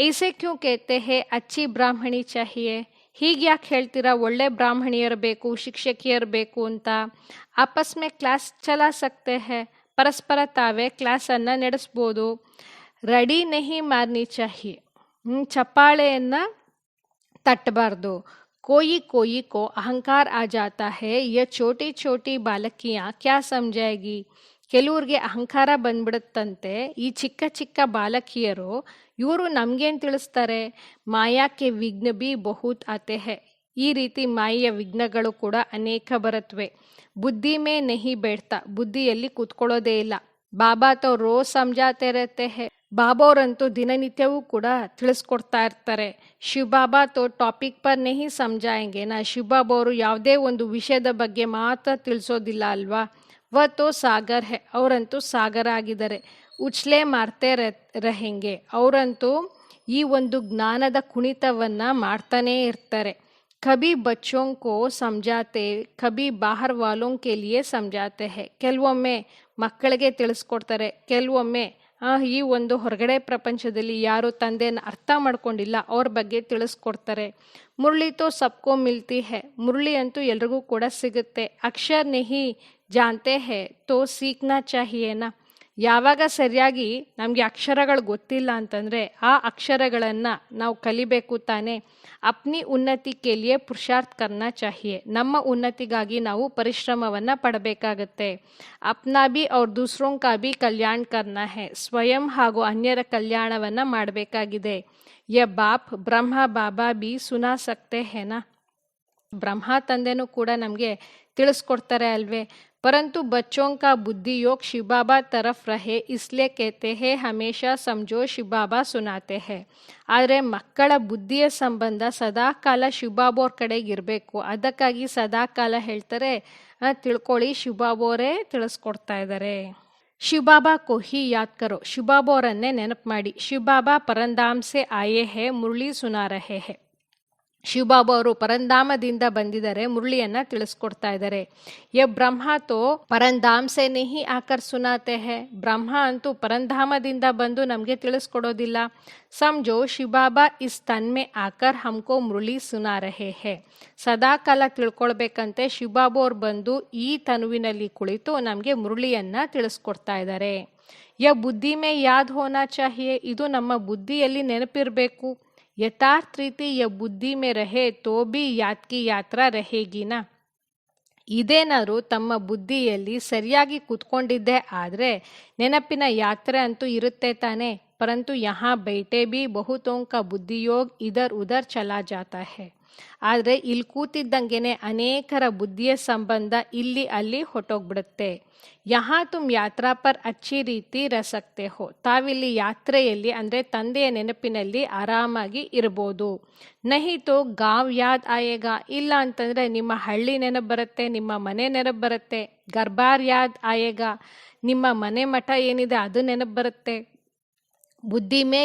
S1: ऐसे क्यों कहते हैं अच्छी ಬ್ರಾಹ್ಮಣಿ ಚಾಹಿಯೆ? ಹೀಗೆ ಯಾಕೆ ಹೇಳ್ತೀರಾ ಒಳ್ಳೆ ಬ್ರಾಹ್ಮಣಿಯರು ಬೇಕು, ಶಿಕ್ಷಕಿಯರು ಬೇಕು ಅಂತ? ಆಪಸ್ ಮೇ ಕ್ಲಾಸ್ ಚಲಾ ಸಕ್ತೆ ಹೇ, ಪರಸ್ಪರ ತಾವೇ ಕ್ಲಾಸನ್ನು ನಡೆಸ್ಬೋದು. ರಡಿ ನಹಿ ಮಾರ್ನಿ ಚಾಹಿಯೆ, ಚಪ್ಪಾಳೆಯನ್ನು ತಟ್ಟಬಾರ್ದು. कोई कोई को अहंकार आ जाता है, ये छोटी छोटी ಬಾಲಕಿಯಾँ ಕ್ಯಾ ಸಮಜಾಯೇಗಿ. ಕೆಲವ್ರಿಗೆ ಅಹಂಕಾರ ಬಂದ್ಬಿಡುತ್ತಂತೆ, ಈ ಚಿಕ್ಕ ಚಿಕ್ಕ ಬಾಲಕಿಯರು ಇವರು ನಮಗೇನು ತಿಳಿಸ್ತಾರೆ. ಮಾಯಾಕ್ಕೆ ವಿಘ್ನ ಬಿ ಬಹುತ್ ಆತೆ ಹೇ. ಈ ರೀತಿ ಮಾಯೆಯ ವಿಘ್ನಗಳು ಕೂಡ ಅನೇಕ ಬರುತ್ತವೆ. ಬುದ್ಧಿ ಮೇ ನಹಿ ಬೇಡ್ತಾ, ಬುದ್ಧಿಯಲ್ಲಿ ಕೂತ್ಕೊಳ್ಳೋದೇ ಇಲ್ಲ. ಬಾಬಾ ತೋ ರೋಜ್ ಸಮಜಾತೆ रहते हैं. ಬಾಬೋರಂತೂ ದಿನನಿತ್ಯವೂ ಕೂಡ ತಿಳಿಸ್ಕೊಡ್ತಾ ಇರ್ತಾರೆ. ಶಿವಬಾಬಾ ತೋ ಟಾಪಿಕ್ ಪರ್ ನಹಿ ಸಮಜಾಯಂಗೆ. ಶಿವಬಾಬಾ ಅವರು ಯಾವುದೇ ಒಂದು ವಿಷಯದ ಬಗ್ಗೆ ಮಾತ್ರ ತಿಳಿಸೋದಿಲ್ಲ ಅಲ್ವಾ. ವ ತೋ ಸಾಗರ್ ಹೇ, ಅವರಂತೂ ಸಾಗರ ಆಗಿದ್ದಾರೆ. ಉಚ್ಲೆ ಮಾರ್ತೆ रहेंगे, ಅವರಂತೂ ಈ ಒಂದು ಜ್ಞಾನದ ಕುಣಿತವನ್ನು ಮಾಡ್ತಾನೇ ಇರ್ತಾರೆ. ಕಭಿ ಬಚ್ಚೋಂ ಕೋ ಸಮಜಾತೆ, ಕಭಿ ಬಾಹರ್ ವಾಲೋಂ ಕೆ ಲಿಯೆ ಸಮಜಾತೆ ಹೇ. ಕೆಲವೊಮ್ಮೆ ಮಕ್ಕಳಿಗೆ ತಿಳಿಸ್ಕೊಡ್ತಾರೆ, ಕೆಲವೊಮ್ಮೆ ಈ ಒಂದು ಹೊರಗಡೆ ಪ್ರಪಂಚದಲ್ಲಿ ಯಾರು ತಂದೆಯನ್ನು ಅರ್ಥ ಮಾಡ್ಕೊಂಡಿಲ್ಲ ಅವ್ರ ಬಗ್ಗೆ ತಿಳಿಸ್ಕೊಡ್ತಾರೆ. ಮುರಳಿ ತೋ ಸಬ್ಕೋ ಮಿಲ್ತಿ ಹೇ, ಮುರಳಿ ಅಂತೂ ಎಲ್ರಿಗೂ ಕೂಡ ಸಿಗುತ್ತೆ. ಅಕ್ಷರ್ ನಹಿ ಜಾನ್ತೆ ಹೇ ತೋ ಸೀಖ್ನಾ ಚಾಹಿಯೇನಾ. ಯಾವಾಗ ಸರಿಯಾಗಿ ನಮಗೆ ಅಕ್ಷರಗಳು ಗೊತ್ತಿಲ್ಲ ಅಂತಂದರೆ ಆ ಅಕ್ಷರಗಳನ್ನು ನಾವು ಕಲಿಬೇಕು ತಾನೆ. ಅಪ್ನಿ ಉನ್ನತಿ ಕೇಲಿಯೇ ಪುರುಷಾರ್ಥ ಕರ್ನಾ ಚಾಹಿಯೆ. ನಮ್ಮ ಉನ್ನತಿಗಾಗಿ ನಾವು ಪರಿಶ್ರಮವನ್ನು ಪಡಬೇಕಾಗತ್ತೆ. ಅಪ್ನಾ ಬಿ ಅವ್ರ ದೂಸರೋಂ ಕಾ ಬಿ ಕಲ್ಯಾಣ ಕರ್ನಾ ಹೇ. ಸ್ವಯಂ ಹಾಗೂ ಅನ್ಯರ ಕಲ್ಯಾಣವನ್ನು ಮಾಡಬೇಕಾಗಿದೆ. ಯ ಬಾಪ್ ಬ್ರಹ್ಮ ಬಾಬಾ ಬಿ ಸುನಾ ಸಕ್ತೆ ಹೇನಾ. ಬ್ರಹ್ಮ ತಂದೆನೂ ಕೂಡ ನಮಗೆ ತಿಳಿಸ್ಕೊಡ್ತಾರೆ ಅಲ್ವೇ. परंतु बच्चों का बुद्धि योग शिव बाबा तरफ रहे, इसलिए कहते हैं हमेशा समझो शिव बाबा सुनाते हैं. ಆದರೆ ಮಕ್ಕಳ ಬುದ್ಧಿಯ ಸಂಬಂಧ ಸದಾ ಕಾಲ ಶಿವಬಾಬಾ ಅವ್ರ ಕಡೆಗೆ ಇರಬೇಕು. ಅದಕ್ಕಾಗಿ ಸದಾ ಕಾಲ ಹೇಳ್ತಾರೆ, ತಿಳ್ಕೊಳ್ಳಿ ಶಿವಬಾಬಾ ತಿಳಿಸ್ಕೊಡ್ತಾ ಇದ್ದಾರೆ. ಶಿವಬಾಬಾ ಕೋ ಹಿ ಯಾದ್ ಕರೋ, ಶಿವಬಾಬಾ ಅವರನ್ನೇ ನೆನಪು ಮಾಡಿ. ಶಿವಬಾಬಾ ಪರಂಧಾಮ್ ಸೆ ಆಯೇ ಹೇ, ಮುರಳಿ ಸುನಾ ರಹೇ ಹೇ. ಶಿವಬಾಬಾ ಅವರು ಪರಂಧಾಮದಿಂದ ಬಂದಿದ್ದಾರೆ, ಮುರಳಿಯನ್ನು ತಿಳಿಸ್ಕೊಡ್ತಾ ಇದ್ದಾರೆ. ಯ ಬ್ರಹ್ಮ ತೋ ಪರಂಧಾಮ್ ಸೆ ನಹಿ ಆಕರ್ ಸುನಾತೆ ಹೇ. ಬ್ರಹ್ಮ ಅಂತೂ ಪರಂಧಾಮದಿಂದ ಬಂದು ನಮಗೆ ತಿಳಿಸ್ಕೊಡೋದಿಲ್ಲ. ಸಮಜೋ ಶಿವಬಾಬಾ ಇಸ್ ತನ್ ಮೇ ಆಕರ್ ಹಮ್ಕೋ ಮುರಳಿ ಸುನಾ ರಹೇ ಹೇ. ಸದಾಕಾಲ ತಿಳ್ಕೊಳ್ಬೇಕಂತೆ ಶಿವಬಾಬಾ ಅವ್ರು ಬಂದು ಈ ತನುವಿನಲ್ಲಿ ಕುಳಿತು ನಮಗೆ ಮುರಳಿಯನ್ನು ತಿಳಿಸ್ಕೊಡ್ತಾ ಇದ್ದಾರೆ. ಯ ಬುದ್ಧಿ ಮೇ ಯಾದ್ ಹೋನಾ ಚಾಹಿಯೆ, ಇದು ನಮ್ಮ ಬುದ್ಧಿಯಲ್ಲಿ ನೆನಪಿರಬೇಕು. ಯಥಾರ್ಥ ರೀತಿ ಯ ಬುದ್ಧಿ ಮೇ ರಹೆ ತೋ ಬಿ ಯಾದ್ ಕಿ ಯಾತ್ರಾ ರಹೇಗಿನ. ಇದೇನಾದ್ರು ತಮ್ಮ ಬುದ್ಧಿಯಲ್ಲಿ ಸರಿಯಾಗಿ ಕೂತ್ಕೊಂಡಿದ್ದೆ ಆದರೆ ನೆನಪಿನ ಯಾತ್ರೆ ಅಂತೂ ಇರುತ್ತೆ ತಾನೆ. ಪರಂತು ಯಹಾ ಬೈಟೆ ಬಿ ಬಹುತೋಂ ಕಾ ಬುದ್ಧಿಯೋಗ್ ಇದರ್ ಉದರ್ ಚಲಾ ಜಾತಾ ಹೇ. ಆದರೆ ಇಲ್ಲಿ ಕೂತಿದ್ದಂಗೆನೆ ಅನೇಕರ ಬುದ್ಧಿಯ ಸಂಬಂಧ ಇಲ್ಲಿ ಅಲ್ಲಿ ಹೊಟ್ಟೋಗ್ಬಿಡುತ್ತೆ. ಯಹಾ ತುಮ್ ಯಾತ್ರಾ ಪರ್ ಅಚ್ಚಿ ರೀತಿ ರಸಕ್ತೆ ಹೋ. ತಾವಿಲ್ಲಿ ಯಾತ್ರೆಯಲ್ಲಿ ಅಂದರೆ ತಂದೆಯ ನೆನಪಿನಲ್ಲಿ ಆರಾಮಾಗಿ ಇರ್ಬೋದು. ನಹಿ ತೋ ಗಾಂವ್ ಯಾದ್ ಆಯೇಗಾ, ಇಲ್ಲ ಅಂತಂದರೆ ನಿಮ್ಮ ಹಳ್ಳಿ ನೆನಪು ಬರುತ್ತೆ, ನಿಮ್ಮ ಮನೆ ನೆನಪು ಬರುತ್ತೆ. ಗರ್ಬಾರ್ ಯಾದ್ ಆಯೇಗಾ, ನಿಮ್ಮ ಮನೆ ಮಠ ಏನಿದೆ ಅದು ನೆನಪು ಬರುತ್ತೆ. ಬುದ್ಧಿ ಮೇ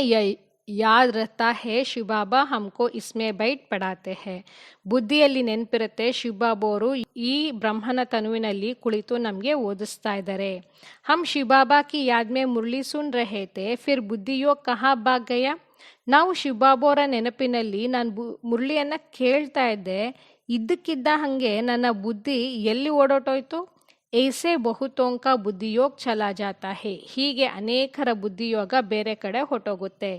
S1: ಯಾದ್ ರಹತಾ ಹೇ ಶಿವಬಾಬಾ ಹಮ್ಕೋ ಇಸ್ಮೇ ಬೈಟ್ ಪಡಾತೆ ಹೇ. ಬುದ್ಧಿಯಲ್ಲಿ ನೆನಪಿರುತ್ತೆ, ಶಿವಬಾಬಾ ಅವರು ಈ ಬ್ರಹ್ಮನ ತನುವಿನಲ್ಲಿ ಕುಳಿತು ನಮಗೆ ಓದಿಸ್ತಾ ಇದ್ದಾರೆ. ಹಮ್ ಶಿವಬಾಬಾ ಕಿ ಯಾದ್ ಮೇ ಮುರಳಿ ಸುನ್ ರಹೇ ಥೇ, ಫಿರ್ ಬುದ್ಧಿಯೋ ಕಹಾ ಭಾಗ್ ಗಯಾ. ನಾವು ಶಿವಬಾಬಾ ಅವರ ನೆನಪಿನಲ್ಲಿ ನಾನು ಮುರಳಿಯನ್ನು ಕೇಳ್ತಾ ಇದ್ದೆ, ಇದ್ದಕ್ಕಿದ್ದ ಹಾಗೆ ನನ್ನ ಬುದ್ಧಿ ಎಲ್ಲಿ ಓಡೋಟೋಯ್ತು. ऐसे बहुतों का ಬುದ್ಧಿಯೋಗ ಚಲಾ ಜಾತಾ ಹೇ. ಹೀಗೆ ಅನೇಕರ ಬುದ್ಧಿಯೋಗ ಬೇರೆ ಕಡೆ ಹೊಟ್ಟೋಗುತ್ತೆ.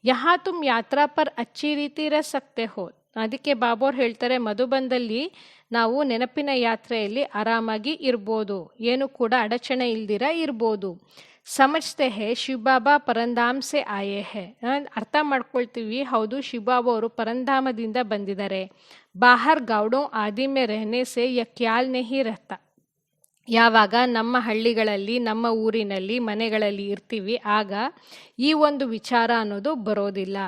S1: ಯಹಾ ತುಮ್ ಯಾತ್ರಾ ಪರ್ ಅಚ್ಚಿ ರೀತಿ ರಹ ಸಕ್ತೆ ಹೋ. ಅದಕ್ಕೆ ಬಾಬೋರ್ ಹೇಳ್ತಾರೆ, ಮಧುಬಂದಲ್ಲಿ ನಾವು ನೆನಪಿನ ಯಾತ್ರೆಯಲ್ಲಿ ಆರಾಮಾಗಿ ಇರ್ಬೋದು, ಏನು ಕೂಡ ಅಡಚಣೆ ಇಲ್ದಿರ ಇರ್ಬೋದು. ಸಮಜ್ತೆ ಹೇ ಶಿವಬಾಬಾ ಪರಂಧಾಮ್ ಸೆ ಆಯೆ ಹೇ. ಅರ್ಥ ಮಾಡ್ಕೊಳ್ತೀವಿ, ಹೌದು ಶಿವಬಾಬಾ ಅವರು ಪರಂಧಾಮದಿಂದ ಬಂದಿದ್ದಾರೆ. ಬಾಹರ್ ಗೌಡೋ ಆದಿ ಮೇ ರಹನೆ ಸೆ ಯ ಕ್ಯಾಲ್ ನಹಿ ರಹತಾ. ಯಾವಾಗ ನಮ್ಮ ಹಳ್ಳಿಗಳಲ್ಲಿ ನಮ್ಮ ಊರಿನಲ್ಲಿ ಮನೆಗಳಲ್ಲಿ ಇರ್ತೀವಿ ಆಗ ಈ ಒಂದು ವಿಚಾರ ಅನ್ನೋದು ಬರೋದಿಲ್ಲ.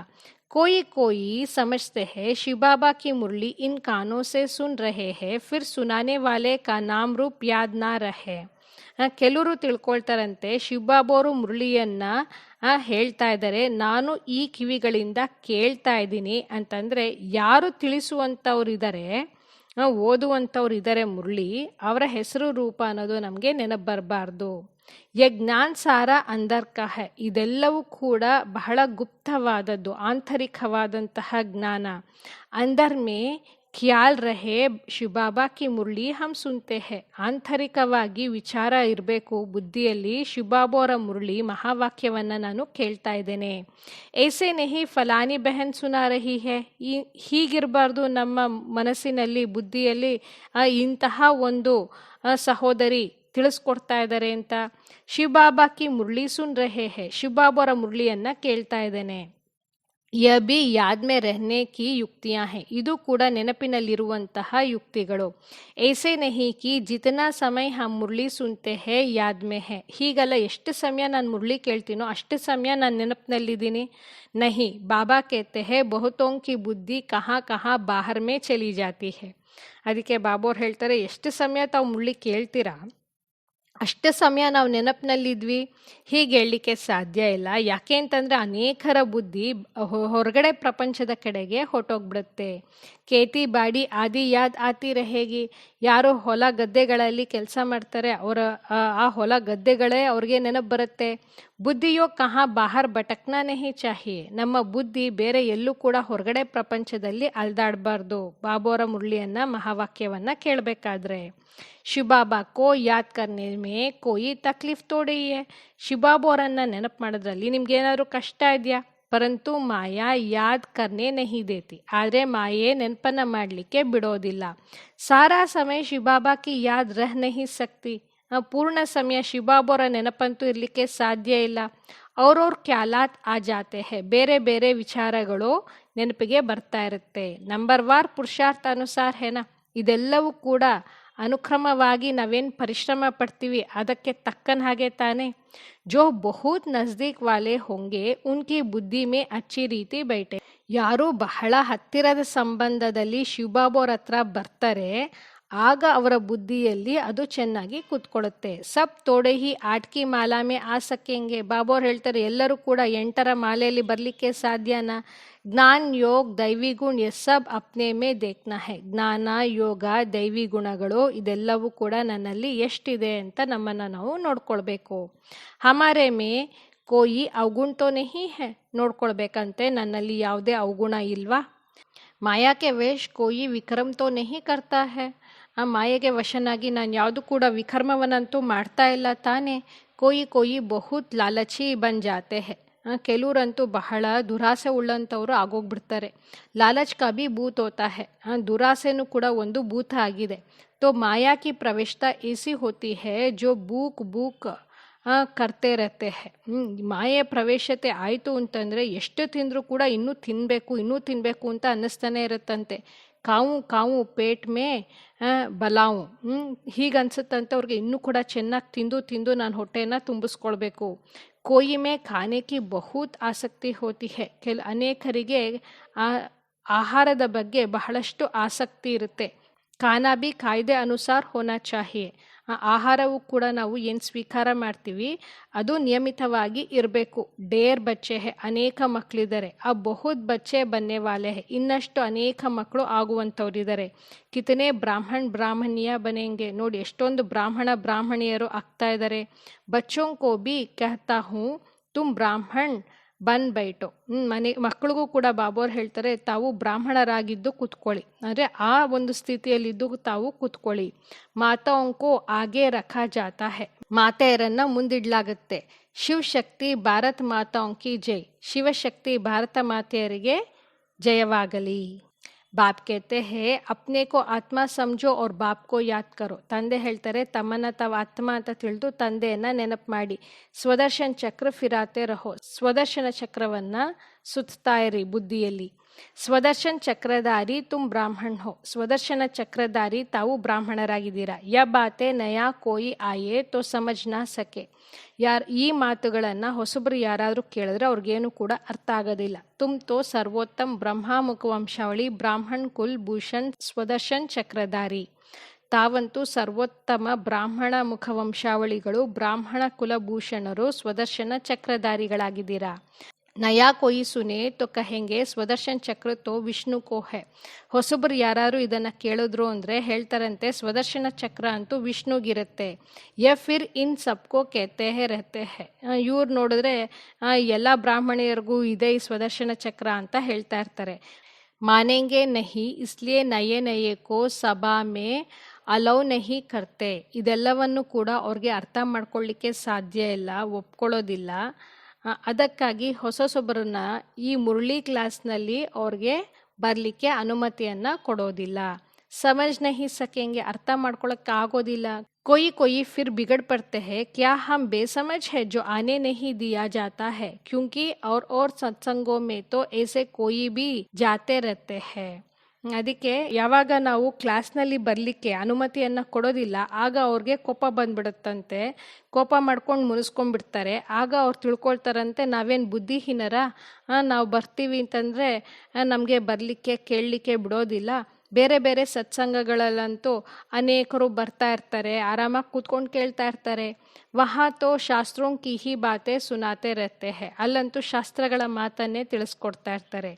S1: कोई कोई समझते हैं शिव बाबा की मुरली इन कानों से सुन रहे हैं फिर सुनाने वाले का नाम रूप याद ना रहे. ಕೆಲವರು ತಿಳ್ಕೊಳ್ತಾರಂತೆ ಶಿವಬಾಬಾ ಅವರು ಮುರಳಿಯನ್ನ ಹೇಳ್ತಾ ಇದ್ದಾರೆ, ನಾನು ಈ ಕಿವಿಗಳಿಂದ ಕೇಳ್ತಾ ಇದ್ದೀನಿ ಅಂತಂದ್ರೆ ಯಾರು ತಿಳಿಸುವಂಥವ್ರು ಇದ್ದಾರೆ, ಓದುವಂಥವ್ರು ಇದ್ದಾರೆ ಮುರಳಿ, ಅವರ ಹೆಸರು ರೂಪ ಅನ್ನೋದು ನಮಗೆ ನೆನಪು ಬರಬಾರ್ದು. ಜ್ಞಾನ್ ಸಾರ ಅಂದರ್ಕ ಹೈ. ಇದೆಲ್ಲವೂ ಕೂಡ ಬಹಳ ಗುಪ್ತವಾದದ್ದು, ಆಂತರಿಕವಾದಂತಹ ಜ್ಞಾನ. ಅಂದರ್ ಮೇ ಖ್ಯಾಲ್ ರಹೆ ಶಿವಬಾಬಾ ಕಿ ಮುರಳಿ ಹಮ್ ಸುನ್ತೆ ಹೇ. ಆಂತರಿಕವಾಗಿ ವಿಚಾರ ಇರಬೇಕು ಬುದ್ಧಿಯಲ್ಲಿ, ಶಿವಬಾಬಾ ಅವರ ಮುರಳಿ ಮಹಾವಾಕ್ಯವನ್ನು ನಾನು ಕೇಳ್ತಾ ಇದ್ದೇನೆ. ಏಸೆ ನೆಹಿ ಫಲಾನಿ ಬೆಹನ್ ಸುನಾ ರಹಿ ಹೇ. ಹೀಗಿರಬಾರ್ದು ನಮ್ಮ ಮನಸ್ಸಿನಲ್ಲಿ ಬುದ್ಧಿಯಲ್ಲಿ, ಇಂತಹ ಒಂದು ಸಹೋದರಿ ತಿಳಿಸ್ಕೊಡ್ತಾ ಇದ್ದಾರೆ ಅಂತ. ಶಿವಬಾಬಾ ಕಿ ಮುರಳಿ ಸುನ್ ರಹೆ ಹೇ. ಶಿವಬಾಬಾ ಅವರ ಮುರಳಿಯನ್ನ ಕೇಳ್ತಾ ಇದ್ದೇನೆ. ಯಹ ಭಿ ಯಾದ್ ಮೇ ರಹನೆ ಕಿ ಯುಕ್ತಿಯಾ ಹೈ. ಇದು ಕೂಡ ನೆನಪಿನಲ್ಲಿರುವಂತಹ ಯುಕ್ತಿಗಳು. ಏಸೆ ನಹಿ ಕಿ ಜಿತನಾ ಸಮಯ ಹಮ್ ಮುರಳಿ ಸುನ್ತೆ ಹೇ ಯಾದ್ ಮೇ ಹೈ. ಹೀಗಲ್ಲ, ಎಷ್ಟು ಸಮಯ ನಾನು ಮುರಳಿ ಕೇಳ್ತೀನೋ ಅಷ್ಟು ಸಮಯ ನಾನು ನೆನಪಿನಲ್ಲಿದ್ದೀನಿ. ನಹಿ, ಬಾಬಾ ಕೇತೆ ಹೇ ಬಹುತೋಂ ಕಿ ಬುದ್ಧಿ ಕಹಾ ಕಹಾ ಬಾಹರ್ ಮೇ ಚಲಿ ಜಾತಿ ಹೈ. ಅದಕ್ಕೆ ಬಾಬಾ ಅವ್ರು ಹೇಳ್ತಾರೆ, ಎಷ್ಟು ಸಮಯ ತಾವು ಮುರಳಿ ಕೇಳ್ತೀರಾ ಅಷ್ಟು ಸಮಯ ನಾವು ನೆನಪಿನಲ್ಲಿದ್ವಿ. ಹೀಗೆ ಹೇಳಲಿಕ್ಕೆ ಸಾಧ್ಯ ಇಲ್ಲ. ಯಾಕೆ ಅಂತಂದರೆ ಅನೇಕರ ಬುದ್ಧಿ ಹೊರಗಡೆ ಪ್ರಪಂಚದ ಕಡೆಗೆ ಹೊರಟೋಗ್ಬಿಡುತ್ತೆ. ಕೇತಿ ಬಾಡಿ ಆದಿ ಯಾದ್ ಆತಿ ರಹೇಗಿ. ಯಾರು ಹೊಲ ಗದ್ದೆಗಳಲ್ಲಿ ಕೆಲಸ ಮಾಡ್ತಾರೆ ಅವರ ಆ ಹೊಲ ಗದ್ದೆಗಳೇ ಅವ್ರಿಗೆ ನೆನಪು ಬರುತ್ತೆ. ಬುದ್ಧಿಯೋ ಕಹಾ ಬಾಹರ್ ಭಟಕ್ನಾ ನಹಿ ಚಾಹಿಯೆ. ನಮ್ಮ ಬುದ್ಧಿ ಬೇರೆ ಎಲ್ಲೂ ಕೂಡ ಹೊರಗಡೆ ಪ್ರಪಂಚದಲ್ಲಿ ಅಲ್ದಾಡಬಾರ್ದು ಬಾಬೋರ ಮುರಳಿಯನ್ನ ಮಹಾವಾಕ್ಯವನ್ನ ಕೇಳಬೇಕಾದ್ರೆ. ಶಿವಬಾಬಾ ಕೋ ಯಾದ್ ಕರ್ನೆ ಮೇ ಕೋಯಿ ತಕ್ಲೀಫ್ ತೋಡಿ ಹೈ. ಶಿವಬಾಬಾ ಅವರನ್ನ ನೆನಪು ಮಾಡೋದ್ರಲ್ಲಿ ನಿಮ್ಗೇನಾದ್ರು ಕಷ್ಟ ಇದೆಯಾ? ಪರಂತು ಮಾಯಾ ಯಾದ್ ಕರ್ನೆ ನಹಿ ದೇತಿ. ಆದರೆ ಮಾಯೆ ನೆನಪನ್ನ ಮಾಡಲಿಕ್ಕೆ ಬಿಡೋದಿಲ್ಲ. ಸಾರಾ ಸಮಯ ಶಿವಬಾಬಾ ಕಿ ಯಾದ್ ರಹ ನಹಿ ಸಕ್ತಿ. ಪೂರ್ಣ ಸಮಯ ಶಿವಬಾಬಾ ಅವರ ನೆನಪಂತೂ ಇರಲಿಕ್ಕೆ ಸಾಧ್ಯ ಇಲ್ಲ. ಅವ್ರವ್ರ ಖ್ಯಾಲಾತ್ ಆ ಜಾತೆ ಹೇ. ಬೇರೆ ಬೇರೆ ವಿಚಾರಗಳು ನೆನಪಿಗೆ ಬರ್ತಾ ಇರುತ್ತೆ. ನಂಬರ್ ವಾರ್ ಪುರುಷಾರ್ಥ ಅನುಸಾರ ಹೇನಾ. ಇದೆಲ್ಲವೂ ಕೂಡ ಅನುಕ್ರಮವಾಗಿ ನಾವೇನು ಪರಿಶ್ರಮ ಪಡ್ತೀವಿ ಅದಕ್ಕೆ ತಕ್ಕನ ಹಾಗೆ ತಾನೆ. ಜೋ ಬಹುತ್ ನಜ್ದೀಕ್ ವಾಲೆ ಹೊಂಗೆ ಉನ್ಕಿ ಬುದ್ಧಿ ಮೇ ಅಚ್ಚಿ ರೀತಿ ಬೈಟೆ. ಯಾರು ಬಹಳ ಹತ್ತಿರದ ಸಂಬಂಧದಲ್ಲಿ ಶಿವಬಾಬಾ ಅವ್ರ ಹತ್ರ ಬರ್ತಾರೆ ಆಗ ಅವರ ಬುದ್ಧಿಯಲ್ಲಿ ಅದು ಚೆನ್ನಾಗಿ ಕೂತ್ಕೊಳ್ಳುತ್ತೆ. ಸಬ್ ತೋಡೆ ಹಿ ಆಟ್ಕಿ ಮಾಲಾ ಮೇ ಆ ಸಕೆಂಗೆ. ಬಾಬಾ ಅವ್ರು ಹೇಳ್ತಾರೆ ಎಲ್ಲರೂ ಕೂಡ 8ರ ಮಾಲೆಯಲ್ಲಿ ಬರಲಿಕ್ಕೆ ಸಾಧ್ಯನಾ? ಜ್ಞಾನ್ ಯೋಗ ದೈವಿ ಗುಣ ಎ ಸಬ್ ಅಪ್ನೆ ಮೇ ದೇಖ್ನಾ ಹೈ. ಜ್ಞಾನ ಯೋಗ ದೈವಿ ಗುಣಗಳು ಇದೆಲ್ಲವೂ ಕೂಡ ನನ್ನಲ್ಲಿ ಎಷ್ಟಿದೆ ಅಂತ ನಮ್ಮನ್ನು ನಾವು ನೋಡ್ಕೊಳ್ಬೇಕು. ಹಮಾರೆ ಮೇ ಕೋಯಿ ಅವಗುಣ ತೋ ನಹಿ ಹೈ. ನೋಡ್ಕೊಳ್ಬೇಕಂತೆ ನನ್ನಲ್ಲಿ ಯಾವುದೇ ಅವಗುಣ ಇಲ್ವಾ? ಮಾಯಾಕೆ ವೇಷ್ ಕೋಯಿ ವಿಕ್ರಮ್ ತೋ ನಹಿ ಕರ್ತಾ ಹೈ. ಆ ಮಾಯೆಗೆ ವಶನಾಗಿ ನಾನು ಯಾವುದು ಕೂಡ ವಿಕರ್ಮವನ್ನಂತೂ ಮಾಡ್ತಾ ಇಲ್ಲ ತಾನೇ. ಕೋಯಿ ಕೋಯಿ ಬಹುತ್ ಲಾಲಚಿ ಬನ್ ಜಾತೆ ಹೈ. ಕೆಲವರಂತೂ ಬಹಳ ದುರಾಸೆ ಉಳ್ಳಂಥವ್ರು ಆಗೋಗ್ಬಿಡ್ತಾರೆ. ಲಾಲಚ್ ಕಾ ಭಿ ಭೂತ್ ಹೋತಾ ಹೈ. ದುರಾಸೆನೂ ಕೂಡ ಒಂದು ಭೂತ ಆಗಿದೆ. ತೋ ಮಾಯಾ ಕಿ ಪ್ರವೇಶತಾ ಏಸಿ ಹೋತಿ ಹೈ ಜೋ ಬೂಕ್ ಬೂಕ್ ಕರ್ತೆ ರಹತೆ ಹೈ. ಮಾಯೆ ಪ್ರವೇಶತೆ ಆಯಿತು ಅಂತಂದರೆ ಎಷ್ಟು ತಿಂದರೂ ಕೂಡ ಇನ್ನೂ ತಿನ್ನಬೇಕು ಅಂತ ಅನ್ನಿಸ್ತಾನೆ ಇರುತ್ತಂತೆ. ಕಾವು ಕಾವು ಪೇಟ್ ಮೇ ಬಲಾವು. ಹೀಗೆ ಅನ್ಸುತ್ತಂತೆ ಅವ್ರಿಗೆ ಇನ್ನೂ ಕೂಡ ಚೆನ್ನಾಗಿ ತಿಂದು ನಾನು ಹೊಟ್ಟೆನ ತುಂಬಿಸ್ಕೊಳ್ಬೇಕು. ಕೋಯಿ ಮೇ ಖಾನೆ ಕಿ ಬಹುತ್ ಆಸಕ್ತಿ ಹೋತಿ ಹೈ. ಅನೇಕರಿಗೆ ಆಹಾರದ ಬಗ್ಗೆ ಬಹಳಷ್ಟು ಆಸಕ್ತಿ ಇರುತ್ತೆ. ಖಾನಾ ಭಿ ಕಾಯ್ದೆ ಅನುಸಾರ ಹೋನಾ ಚಾಹಿಯೆ. ಆಹಾರವು ಕೂಡ ನಾವು ಏನು ಸ್ವೀಕಾರ ಮಾಡ್ತೀವಿ ಅದು ನಿಯಮಿತವಾಗಿ ಇರಬೇಕು. ಡೇರ್ ಬಚ್ಚೆ ಹೇ. ಅನೇಕ ಮಕ್ಕಳಿದ್ದಾರೆ. ಆ ಬಹುತ್ ಬಚ್ಚೆ ಬನ್ನೆ ವಾಲೆ ಹೇ. ಇನ್ನಷ್ಟು ಅನೇಕ ಮಕ್ಕಳು ಆಗುವಂಥವ್ರಿದ್ದಾರೆ. ಕಿತನೆ ಬ್ರಾಹ್ಮಣಿಯ ಬನೆಂಗೆ. ನೋಡಿ ಎಷ್ಟೊಂದು ಬ್ರಾಹ್ಮಣಿಯರು ಆಗ್ತಾ ಇದ್ದಾರೆ. ಬಚ್ಚೋಂ ಕೋ ಭಿ ಕಹತಾ ಹೂಂ ತುಮ್ ಬ್ರಾಹ್ಮಣ್ ಬನ್ ಬೈಟೋ. ಮಕ್ಕಳಿಗೂ ಕೂಡ ಬಾಬೋರ್ ಹೇಳ್ತಾರೆ ತಾವು ಬ್ರಾಹ್ಮಣರಾಗಿದ್ದು ಕೂತ್ಕೊಳ್ಳಿ, ಅಂದರೆ ಆ ಒಂದು ಸ್ಥಿತಿಯಲ್ಲಿದ್ದು ತಾವು ಕೂತ್ಕೊಳ್ಳಿ. ಮಾತಾಂಕೋ ಆಗೆ ರಖಾ ಜಾತಾ ಹೈ. ಮಾತೆಯರನ್ನ ಮುಂದಿಡ್ಲಾಗುತ್ತೆ. ಶಿವಶಕ್ತಿ ಭಾರತ್ ಮಾತಾಂಕಿ ಜೈ. ಶಿವಶಕ್ತಿ ಭಾರತ ಮಾತೆಯರಿಗೆ ಜಯವಾಗಲಿ. ಬಾಪ್ कहते हैं अपने को ಆತ್ಮ ಸಮझो और बाप को याद करो. ತಂದೆ ಹೇಳ್ತಾರೆ ತಮ್ಮನ್ನ ತಾವು ಆತ್ಮ ಅಂತ ತಿಳಿದು ತಂದೆಯನ್ನ ನೆನಪು ಮಾಡಿ. ಸ್ವದರ್ಶನ್ ಚಕ್ರ ಫಿರಾತೆ ರಹೋ, ಸ್ವದರ್ಶನ ಚಕ್ರವನ್ನ ಸುತ್ತಾ ಇರಿ ಬುದ್ಧಿಯಲ್ಲಿ. ಸ್ವದರ್ಶನ್ ಚಕ್ರಧಾರಿ ತುಮ್ ಬ್ರಾಹ್ಮಣ್ ಹೋ, ಸ್ವದರ್ಶನ ಚಕ್ರಧಾರಿ ತಾವು ಬ್ರಾಹ್ಮಣರಾಗಿದ್ದೀರಾ. ಯ ಬಾತೆ ನಯಾ ಕೋಯಿ ಆಯೇ ತೋ ಸಮಜ್ ನಾ ಸಕೆ, ಈ ಮಾತುಗಳನ್ನು ಹೊಸಬ್ರು ಯಾರಾದರೂ ಕೇಳಿದ್ರೆ ಅವ್ರಿಗೇನು ಕೂಡ ಅರ್ಥ ಆಗೋದಿಲ್ಲ. ತುಮ್ ತೋ ಸರ್ವೋತ್ತಮ್ ಬ್ರಹ್ಮ ಮುಖವಂಶಾವಳಿ ಬ್ರಾಹ್ಮಣ್ ಕುಲ್ ಭೂಷಣ್ ಸ್ವದರ್ಶನ್ ಚಕ್ರಧಾರಿ, ತಾವಂತೂ ಸರ್ವೋತ್ತಮ ಬ್ರಾಹ್ಮಣ ಮುಖವಂಶಾವಳಿಗಳು, ಬ್ರಾಹ್ಮಣ ಕುಲಭೂಷಣರು, ಸ್ವದರ್ಶನ ಚಕ್ರಧಾರಿಗಳಾಗಿದ್ದೀರಾ. ನಯಾ ಕೊಯಿ ಸುನೆ ತೋ ಕಹೆಂಗೆ ಸ್ವದರ್ಶನ್ ಚಕ್ರ ತೋ ವಿಷ್ಣು ಕೋ ಹೈ. ಹೊಸಬ್ರು ಯಾರು ಇದನ್ನು ಕೇಳಿದ್ರು ಅಂದರೆ ಹೇಳ್ತಾರಂತೆ ಸ್ವದರ್ಶನ ಚಕ್ರ ಅಂತೂ ವಿಷ್ಣುಗಿರುತ್ತೆ. ಯ ಫಿರ್ ಇನ್ ಸಬ್ಕೋ ಕೇತೆ ಹೇ ರಹತೆ ಹೈ, ಇವ್ರು ನೋಡಿದ್ರೆ ಎಲ್ಲ ಬ್ರಾಹ್ಮಣಿಯರಿಗೂ ಇದೆ ಈ ಸ್ವದರ್ಶನ ಚಕ್ರ ಅಂತ ಹೇಳ್ತಾ ಇರ್ತಾರೆ. ಮಾನೆಂಗೆ ನಹಿ ಇಸ್ಲಿಯೇ ನಯೇ ನಯೇ ಕೋ ಸಭಾ ಮೇ ಅಲೌ ನಹಿ ಕರ್ತೆ, ಇದೆಲ್ಲವನ್ನು ಕೂಡ ಅವ್ರಿಗೆ ಅರ್ಥ ಮಾಡ್ಕೊಳ್ಳಿಕ್ಕೆ ಸಾಧ್ಯ ಇಲ್ಲ, ಒಪ್ಕೊಳ್ಳೋದಿಲ್ಲ. ಅದಕ್ಕಾಗಿ ಹೊಸೊಬ್ಬರನ್ನ ಈ ಮುರಳಿ ಕ್ಲಾಸ್ನಲ್ಲಿ ಅವ್ರಿಗೆ ಬರಲಿಕ್ಕೆ ಅನುಮತಿಯನ್ನು ಕೊಡೋದಿಲ್ಲ. ಸಮಜ್ ನಹಿ ಸಕೆಂಗೆ, ಅರ್ಥ ಮಾಡ್ಕೊಳಕ್ಕೆ ಆಗೋದಿಲ್ಲ. कोई कोई फिर बिगड़ पड़ते हैं, क्या हम बेसमझ है जो आने नहीं दिया जाता है, क्योंकि और सत्संगों में तो ऐसे कोई भी जाते रहते हैं. ಅದಕ್ಕೆ ಯಾವಾಗ ನಾವು ಕ್ಲಾಸ್ನಲ್ಲಿ ಬರಲಿಕ್ಕೆ ಅನುಮತಿಯನ್ನು ಕೊಡೋದಿಲ್ಲ ಆಗ ಅವ್ರಿಗೆ ಕೋಪ ಬಂದ್ಬಿಡುತ್ತಂತೆ. ಕೋಪ ಮಾಡ್ಕೊಂಡು ಮುನಿಸ್ಕೊಂಡ್ಬಿಡ್ತಾರೆ. ಆಗ ಅವ್ರು ತಿಳ್ಕೊಳ್ತಾರಂತೆ ನಾವೇನು ಬುದ್ಧಿಹೀನರ, ನಾವು ಬರ್ತೀವಿ ಅಂತಂದರೆ ನಮಗೆ ಬರಲಿಕ್ಕೆ ಕೇಳಲಿಕ್ಕೆ ಬಿಡೋದಿಲ್ಲ. ಬೇರೆ ಬೇರೆ ಸತ್ಸಂಗಗಳಲ್ಲಂತೂ ಅನೇಕರು ಬರ್ತಾ ಇರ್ತಾರೆ, ಆರಾಮಾಗಿ ಕೂತ್ಕೊಂಡು ಕೇಳ್ತಾ ಇರ್ತಾರೆ. ವಹಾ ತೋ ಶಾಸ್ತ್ರೋಂ ಕಿ ಹಿ ಬಾತೆ ಸುನಾತೆ ರಹತೆ ಹೈ, ಅಲ್ಲಂತೂ ಶಾಸ್ತ್ರಗಳ ಮಾತನ್ನೇ ತಿಳಿಸ್ಕೊಡ್ತಾ ಇರ್ತಾರೆ.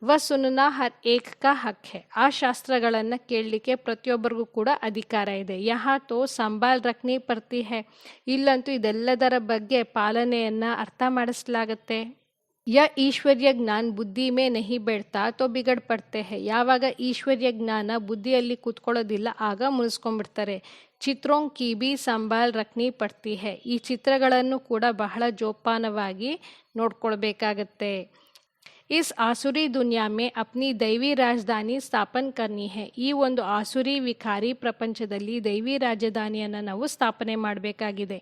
S1: ವ ಸುನನಾ ಹರ್ ಏಕ್ ಕಾ ಹಕ್ ಹೈ, ಆ ಶಾಸ್ತ್ರಗಳನ್ನು ಕೇಳಲಿಕ್ಕೆ ಪ್ರತಿಯೊಬ್ಬರಿಗೂ ಕೂಡ ಅಧಿಕಾರ ಇದೆ. ಯಹಾ ತೋ ಸಂಭಾಲ್ ರಖ್ನಿ ಪಡ್ತಿ ಹೈ, ಇಲ್ಲಂತೂ ಇದೆಲ್ಲದರ ಬಗ್ಗೆ ಪಾಲನೆಯನ್ನು ಅರ್ಥ ಮಾಡಿಸಲಾಗತ್ತೆ. ಯ ಈಶ್ವರ್ಯ ಜ್ಞಾನ ಬುದ್ಧಿ ಮೇ ನಹಿ ಬೇಡ್ತಾ ತೋ ಬಿಗಡ್ ಪಡ್ತೆ ಹೈ, ಯಾವಾಗ ಈಶ್ವರ್ಯ ಜ್ಞಾನ ಬುದ್ಧಿಯಲ್ಲಿ ಕೂತ್ಕೊಳ್ಳೋದಿಲ್ಲ ಆಗ ಮುನಿಸ್ಕೊಂಡ್ಬಿಡ್ತಾರೆ. ಚಿತ್ರೋಂ ಕಿ ಬಿ ಸಂಭಾಲ್ ರಖ್ನಿ ಪಡ್ತಿ ಹೈ, ಈ ಚಿತ್ರಗಳನ್ನು ಕೂಡ ಬಹಳ ಜೋಪಾನವಾಗಿ ನೋಡ್ಕೊಳ್ಬೇಕಾಗತ್ತೆ. इस आसुरी दुनिया में अपनी दैवी राजधानी ಸ್ಥಾಪನ್ ಕರ್ನಿ ಹೈ, ಈ ಒಂದು ಆಸುರಿ ವಿಕಾರಿ ಪ್ರಪಂಚದಲ್ಲಿ ದೈವಿ ರಾಜಧಾನಿಯನ್ನು ನಾವು ಸ್ಥಾಪನೆ ಮಾಡಬೇಕಾಗಿದೆ.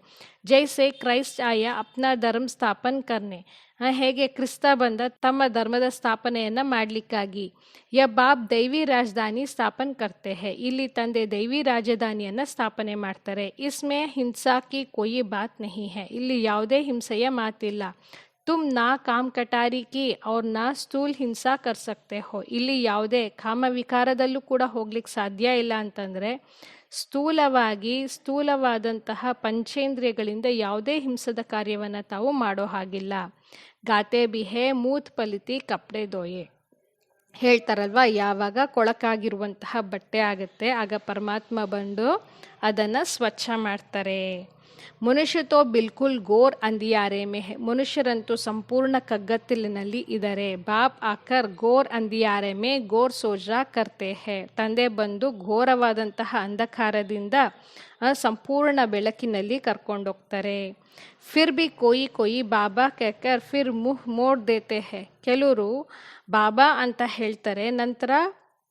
S1: ಜೈಸೆ ಕ್ರೈಸ್ಟ್ ಆಯ ಅಪ್ನಾ ಧರ್ಮ ಸ್ಥಾಪನ್ ಕರ್ನೆ, ಹೇಗೆ ಕ್ರಿಸ್ತ ಬಂದ ತಮ್ಮ ಧರ್ಮದ ಸ್ಥಾಪನೆಯನ್ನು ಮಾಡಲಿಕ್ಕಾಗಿ. ಯ ಬಾಪ್ ದೈವಿ ರಾಜಧಾನಿ ಸ್ಥಾಪನ್ ಕರ್ತೆ ಹೈ, ಇಲ್ಲಿ ತಂದೆ ದೈವಿ ರಾಜಧಾನಿಯನ್ನು ಸ್ಥಾಪನೆ ಮಾಡ್ತಾರೆ. ಇಸ್ಮೇ ಹಿಂಸಾ ಕಿ ಕೋಯಿ ಬಾತ್ ನಹಿ ಹೈ, ಇಲ್ಲಿ ಯಾವುದೇ ಹಿಂಸೆಯ ಮಾತಿಲ್ಲ. ತುಮ್ ನಾ ಕಾಮ್ ಕಟಾರಿ ಕಿ ಅವ್ರ ನಾ ಸ್ಥೂಲ್ ಹಿಂಸಾ ಕರ್ ಸಕ್ತೆ ಹೋ, ಇಲ್ಲಿ ಯಾವುದೇ ಕಾಮವಿಕಾರದಲ್ಲೂ ಕೂಡ ಹೋಗ್ಲಿಕ್ಕೆ ಸಾಧ್ಯ ಇಲ್ಲ. ಅಂತಂದರೆ ಸ್ಥೂಲವಾದಂತಹ ಪಂಚೇಂದ್ರಿಯಗಳಿಂದ ಯಾವುದೇ ಹಿಂಸದ ಕಾರ್ಯವನ್ನು ತಾವು ಮಾಡೋ ಹಾಗಿಲ್ಲ. ಗಾತೆ ಬಿಹೆ ಮೂತ್ ಪಲಿತಿ ಕಪ್ಡೆ ದೋಯೆ, ಹೇಳ್ತಾರಲ್ವ, ಯಾವಾಗ ಕೊಳಕಾಗಿರುವಂತಹ ಬಟ್ಟೆ ಆಗುತ್ತೆ ಆಗ ಪರಮಾತ್ಮ ಬಂದು ಅದನ್ನು ಸ್ವಚ್ಛ ಮಾಡ್ತಾರೆ. ಮನುಷ್ಯ ತೋ ಬಿಲ್ಕುಲ್ ಗೋರ್ ಅಂದಿಯಾರೆ ಮೇ ಹೈ, ಮನುಷ್ಯರಂತೂ ಸಂಪೂರ್ಣ ಕಗ್ಗತ್ತಲಿನಲ್ಲಿ ಇದ್ದಾರೆ. ಬಾಪ್ ಆಕರ್ ಗೋರ್ ಅಂದಿಯಾರೆ ಮೇ ಗೋರ್ ಸೋಜಾ ಕರ್ತೆ ಹೈ, ತಂದೆ ಬಂದು ಘೋರವಾದಂತಹ ಅಂಧಕಾರದಿಂದ ಸಂಪೂರ್ಣ ಬೆಳಕಿನಲ್ಲಿ ಕರ್ಕೊಂಡೋಗ್ತಾರೆ. ಫಿರ್ ಬಿ ಕೋಯಿ ಕೋಯಿ ಬಾಬಾ ಕೇಕರ್ ಫಿರ್ ಮುಹ್ ಮೋಡ್ ದೇತೆ ಹೈ, ಕೆಲವರು ಬಾಬಾ ಅಂತ ಹೇಳ್ತಾರೆ, ನಂತರ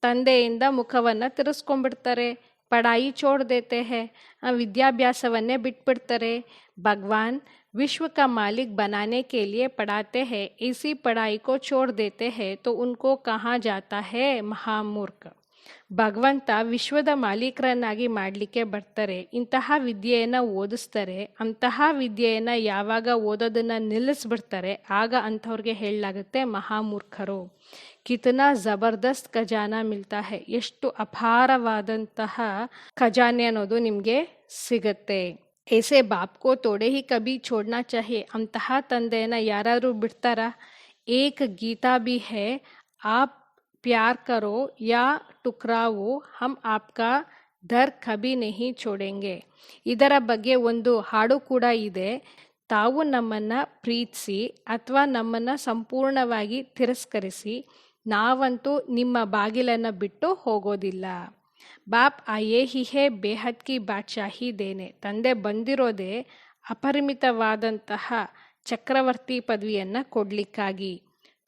S1: ತಂದೆಯಿಂದ ಮುಖವನ್ನು ತಿರ್ಸ್ಕೊಂಡ್ಬಿಡ್ತಾರೆ. ಪಢಾಯಿ ಚೋಡ್ ದೇತೆ ಹೈ, ವಿದ್ಯಾಭ್ಯಾಸವನ್ನೇ ಬಿಟ್ಬಿಡ್ತಾರೆ. ಭಗವಾನ್ विश्व का मालिक बनाने के लिए पढ़ाते हैं, इसी पढ़ाई को छोड़ देते हैं तो उनको कहाँ जाता है ಮಹಾಮೂರ್ಖ. ಭಗವಂತ ವಿಶ್ವದ ಮಾಲೀಕರನ್ನಾಗಿ ಮಾಡಲಿಕ್ಕೆ ಬರ್ತಾರೆ, ಇಂತಹ ವಿದ್ಯೆಯನ್ನು ಓದಿಸ್ತಾರೆ. ಅಂತಹ ವಿದ್ಯೆಯನ್ನು ಯಾವಾಗ ಓದೋದನ್ನು ನಿಲ್ಲಿಸ್ಬಿಡ್ತಾರೆ ಆಗ ಅಂಥವ್ರಿಗೆ ಹೇಳಲಾಗುತ್ತೆ ಮಹಾಮೂರ್ಖರು. ಕಿತನಾ ಜಬರ್ದಸ್ತ್ ಖಜಾನಾ ಮಿಲ್ತಾ ಹೈ, ಎಷ್ಟು ಅಪಾರವಾದಂತಹ ಖಜಾನೆ ಅನ್ನೋದು ನಿಮಗೆ ಸಿಗತ್ತೆ. ऐसे बाप को तोड़े ही कभी छोड़ना चाहिए, अंतः ತಂದೆಯನ್ನು ಯಾರಾದರೂ ಬಿಡ್ತಾರಾ? एक गीता भी है, आप प्यार करो या टुकराओ हम आपका दर कभी नहीं छोड़ेंगे. ಇದರ ಬಗ್ಗೆ ಒಂದು ಹಾಡು ಕೂಡ ಇದೆ. ತಾವು ನಮ್ಮನ್ನು ಪ್ರೀತಿಸಿ ಅಥವಾ ನಮ್ಮನ್ನು ಸಂಪೂರ್ಣವಾಗಿ ತಿರಸ್ಕರಿಸಿ ನಾವಂತೂ ನಿಮ್ಮ ಬಾಗಿಲನ್ನು ಬಿಟ್ಟು ಹೋಗೋದಿಲ್ಲ. ಬಾಪ್ ಆಯೇ ಹಿ ಹೇ ಬೇಹದ್ ಕಿ ಬಾದ್ಶಾಹಿ ದೇನೆ, ತಂದೆ ಬಂದಿರೋದೇ ಅಪರಿಮಿತವಾದಂತಹ ಚಕ್ರವರ್ತಿ ಪದವಿಯನ್ನು ಕೊಡಲಿಕ್ಕಾಗಿ.